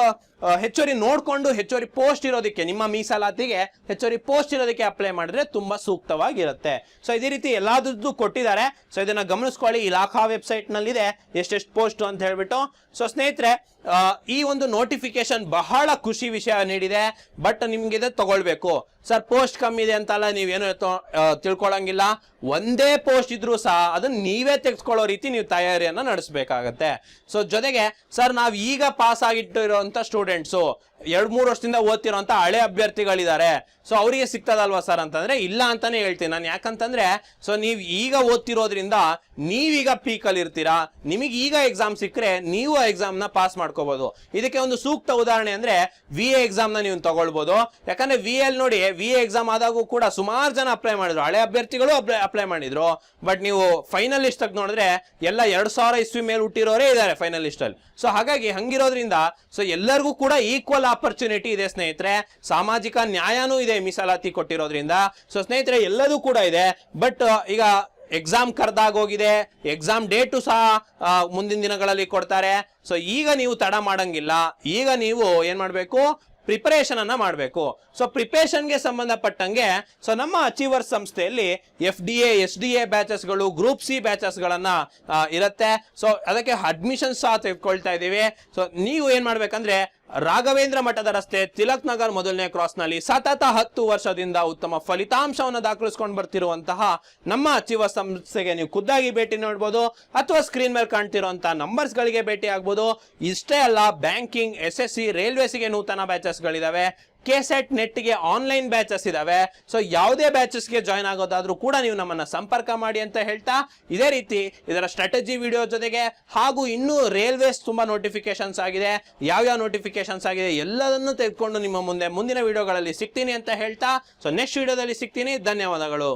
ಹೆಚ್ಚುವರಿ ನೋಡ್ಕೊಂಡು, ಹೆಚ್ಚುವರಿ ಪೋಸ್ಟ್ ಇರೋದಕ್ಕೆ, ನಿಮ್ಮ ಮೀಸಲಾತಿಗೆ ಹೆಚ್ಚುವರಿ ಪೋಸ್ಟ್ ಇರೋದಕ್ಕೆ ಅಪ್ಲೈ ಮಾಡಿದ್ರೆ ತುಂಬಾ ಸೂಕ್ತವಾಗಿರುತ್ತೆ. ಸೊ ಇದೇ ರೀತಿ ಎಲ್ಲಾದ್ರದ್ದು ಕೊಟ್ಟಿದ್ದಾರೆ. ಸೊ ಇದನ್ನ ಗಮನಿಸ್ಕೊಳ್ಳಿ, ಇಲಾಖಾ ವೆಬ್ಸೈಟ್ ನಲ್ಲಿದೆ ಎಷ್ಟೆಷ್ಟು ಪೋಸ್ಟ್ ಅಂತ ಹೇಳ್ಬಿಟ್ಟು. ಸೊ ಸ್ನೇಹಿತರೆ, ಈ ಒಂದು ನೋಟಿಫಿಕೇಶನ್ ಬಹಳ ಖುಷಿ ವಿಷಯ ನೀಡಿದೆ. ಬಟ್ ನಿಮ್ಗೆ ಇದು ತಗೊಳ್ಬೇಕು. ಸರ್ ಪೋಸ್ಟ್ ಕಮ್ಮಿ ಇದೆ ಅಂತಲ್ಲ ನೀವೇನು ತಿಳ್ಕೊಳಂಗಿಲ್ಲ. ಒಂದೇ ಪೋಸ್ಟ್ ಇದ್ರೂ ಸಹ ಅದನ್ನ ನೀವೇ ತೆಗೆದುಕೊಳ್ಳೋ ರೀತಿ ನೀವು ತಯಾರಿಯನ್ನ ನಡೆಸಬೇಕಾಗತ್ತೆ. ಸೊ ಜೊತೆಗೆ ಸರ್ ನಾವ್ ಈಗ ಪಾಸ್ ಆಗಿಟ್ಟಿರುವಂತ ಸ್ಟೂಡೆಂಟ್ಸು, 2-3 ವರ್ಷದಿಂದ ಓದ್ತಿರೋಂಥ ಹಳೆ ಅಭ್ಯರ್ಥಿಗಳಿದ್ದಾರೆ, ಸೊ ಅವರಿಗೆ ಸಿಗ್ತದಲ್ವಾ ಸರ್ ಅಂತಂದ್ರೆ ಇಲ್ಲ ಅಂತಾನೆ ಹೇಳ್ತೀನಿ ನಾನು. ಯಾಕಂತಂದ್ರೆ ಸೊ ನೀವು ಈಗ ಓದ್ತಿರೋದ್ರಿಂದ ನೀವೀಗ ಪೀಕಲ್ಲಿ ಇರ್ತೀರಾ, ನಿಮಗೆ ಈಗ ಎಕ್ಸಾಮ್ ಸಿಕ್ಕರೆ ನೀವು ಆ ಎಕ್ಸಾಮ್ ನ ಪಾಸ್ ಮಾಡ್ಕೋಬಹುದು. ಇದಕ್ಕೆ ಒಂದು ಸೂಕ್ತ ಉದಾಹರಣೆ ಅಂದ್ರೆ VA ಎಕ್ಸಾಮ್ ನ ನೀವು ತಗೊಳ್ಬಹುದು. ಯಾಕಂದ್ರೆ VA ಅಲ್ಲಿ ನೋಡಿ, VA ಎಕ್ಸಾಮ್ ಆದಾಗೂ ಕೂಡ ಸುಮಾರು ಜನ ಅಪ್ಲೈ ಮಾಡಿದ್ರು, ಹಳೆ ಅಭ್ಯರ್ಥಿಗಳು ಅಪ್ಲೈ ಮಾಡಿದ್ರು. ಬಟ್ ನೀವು ಫೈನಲಿಸ್ಟ್ ಆಗಿ ನೋಡಿದ್ರೆ ಎಲ್ಲ 2000 ಇಸ್ವಿ ಮೇಲೆ ಹುಟ್ಟಿರೋರೇ ಇದ್ದಾರೆ ಫೈನಲಿಸ್ಟ್ ಅಲ್ಲಿ. ಸೊ ಹಾಗಾಗಿ ಹಂಗಿರೋದ್ರಿಂದ ಸೊ ಎಲ್ಲರಿಗೂ ಕೂಡ ಈಕ್ವಲ್ ಆಪರ್ಚುನಿಟಿ ಇದೆ ಸ್ನೇಹಿತರೆ. ಸಾಮಾಜಿಕ ನ್ಯಾಯನೂ ಇದೆ ಮೀಸಲಾತಿ ಕೊಟ್ಟಿರೋದ್ರಿಂದ. ಸೊ ಸ್ನೇಹಿತರೆ ಎಲ್ಲದೂ ಕೂಡ ಇದೆ. ಬಟ್ ಈಗ ಎಕ್ಸಾಮ್ ಕರೆದಾಗೋಗಿದೆ, ಎಕ್ಸಾಮ್ ಡೇಟು ಸಹ ಮುಂದಿನ ದಿನಗಳಲ್ಲಿ ಕೊಡ್ತಾರೆ. ಸೊ ಈಗ ನೀವು ತಡ ಮಾಡಂಗಿಲ್ಲ, ಈಗ ನೀವು ಏನ್ ಮಾಡ್ಬೇಕು, ಪ್ರಿಪರೇಷನ್ ಅನ್ನ ಮಾಡಬೇಕು. ಸೊ ಪ್ರಿಪರೇಷನ್ಗೆ ಸಂಬಂಧಪಟ್ಟಂಗೆ ಸೊ ನಮ್ಮ ಅಚೀವರ್ಸ್ ಸಂಸ್ಥೆಯಲ್ಲಿ FDA SDA ಬ್ಯಾಚಸ್ಗಳು, ಗ್ರೂಪ್ C ಬ್ಯಾಚಸ್ಗಳನ್ನ ಇರುತ್ತೆ. ಸೊ ಅದಕ್ಕೆ ಅಡ್ಮಿಷನ್ ಸಹ ತೆಗೆದುಕೊಳ್ತಾ ಇದ್ದೀವಿ. ಸೊ ನೀವು ಏನ್ ಮಾಡ್ಬೇಕಂದ್ರೆ ರಾಘವೇಂದ್ರ ಮಠದ ರಸ್ತೆ ತಿಲಕ್ ನಗರ್ ಮೊದಲನೇ ಕ್ರಾಸ್ ನಲ್ಲಿ ಸತತ 10 ವರ್ಷದಿಂದ ಉತ್ತಮ ಫಲಿತಾಂಶವನ್ನು ದಾಖಲಿಸಿಕೊಂಡು ಬರ್ತಿರುವಂತಹ ನಮ್ಮ ಅಚೀವರ್ ಸಂಸ್ಥೆಗೆ ನೀವು ಖುದ್ದಾಗಿ ಭೇಟಿ ನೋಡಬಹುದು ಅಥವಾ ಸ್ಕ್ರೀನ್ ಮೇಲೆ ಕಾಣ್ತಿರುವಂತಹ ನಂಬರ್ಸ್ ಗಳಿಗೆ ಭೇಟಿ ಆಗ್ಬೋದು. ಇಷ್ಟೇ ಅಲ್ಲ, ಬ್ಯಾಂಕಿಂಗ್, SSC, ರೈಲ್ವೇಸ್ಗೆ ನೂತನ ಬ್ಯಾಚಸ್ ಗಳಿದಾವೆ. ಕೆಸೆಟ್ ನೆಟ್ಗೆ ಆನ್ಲೈನ್ ಬ್ಯಾಚಸ್ ಇದಾವೆ. ಸೊ ಯಾವುದೇ ಬ್ಯಾಚಸ್ಗೆ ಜಾಯ್ನ್ ಆಗೋದಾದ್ರೂ ಕೂಡ ನೀವು ನಮ್ಮನ್ನ ಸಂಪರ್ಕ ಮಾಡಿ ಅಂತ ಹೇಳ್ತಾ, ಇದೇ ರೀತಿ ಇದರ ಸ್ಟ್ರಾಟಜಿ ವಿಡಿಯೋ ಜೊತೆಗೆ ಹಾಗೂ ಇನ್ನೂ ರೈಲ್ವೇಸ್ ತುಂಬಾ ನೋಟಿಫಿಕೇಶನ್ಸ್ ಆಗಿದೆ, ಯಾವ್ಯಾವ ನೋಟಿಫಿಕೇಶನ್ಸ್ ಆಗಿದೆ ಎಲ್ಲದನ್ನು ತೆಗೆದುಕೊಂಡು ನಿಮ್ಮ ಮುಂದೆ ಮುಂದಿನ ವಿಡಿಯೋಗಳಲ್ಲಿ ಸಿಗ್ತೀನಿ ಅಂತ ಹೇಳ್ತಾ, ಸೊ ನೆಕ್ಸ್ಟ್ ವಿಡಿಯೋದಲ್ಲಿ ಸಿಗ್ತೀನಿ. ಧನ್ಯವಾದಗಳು.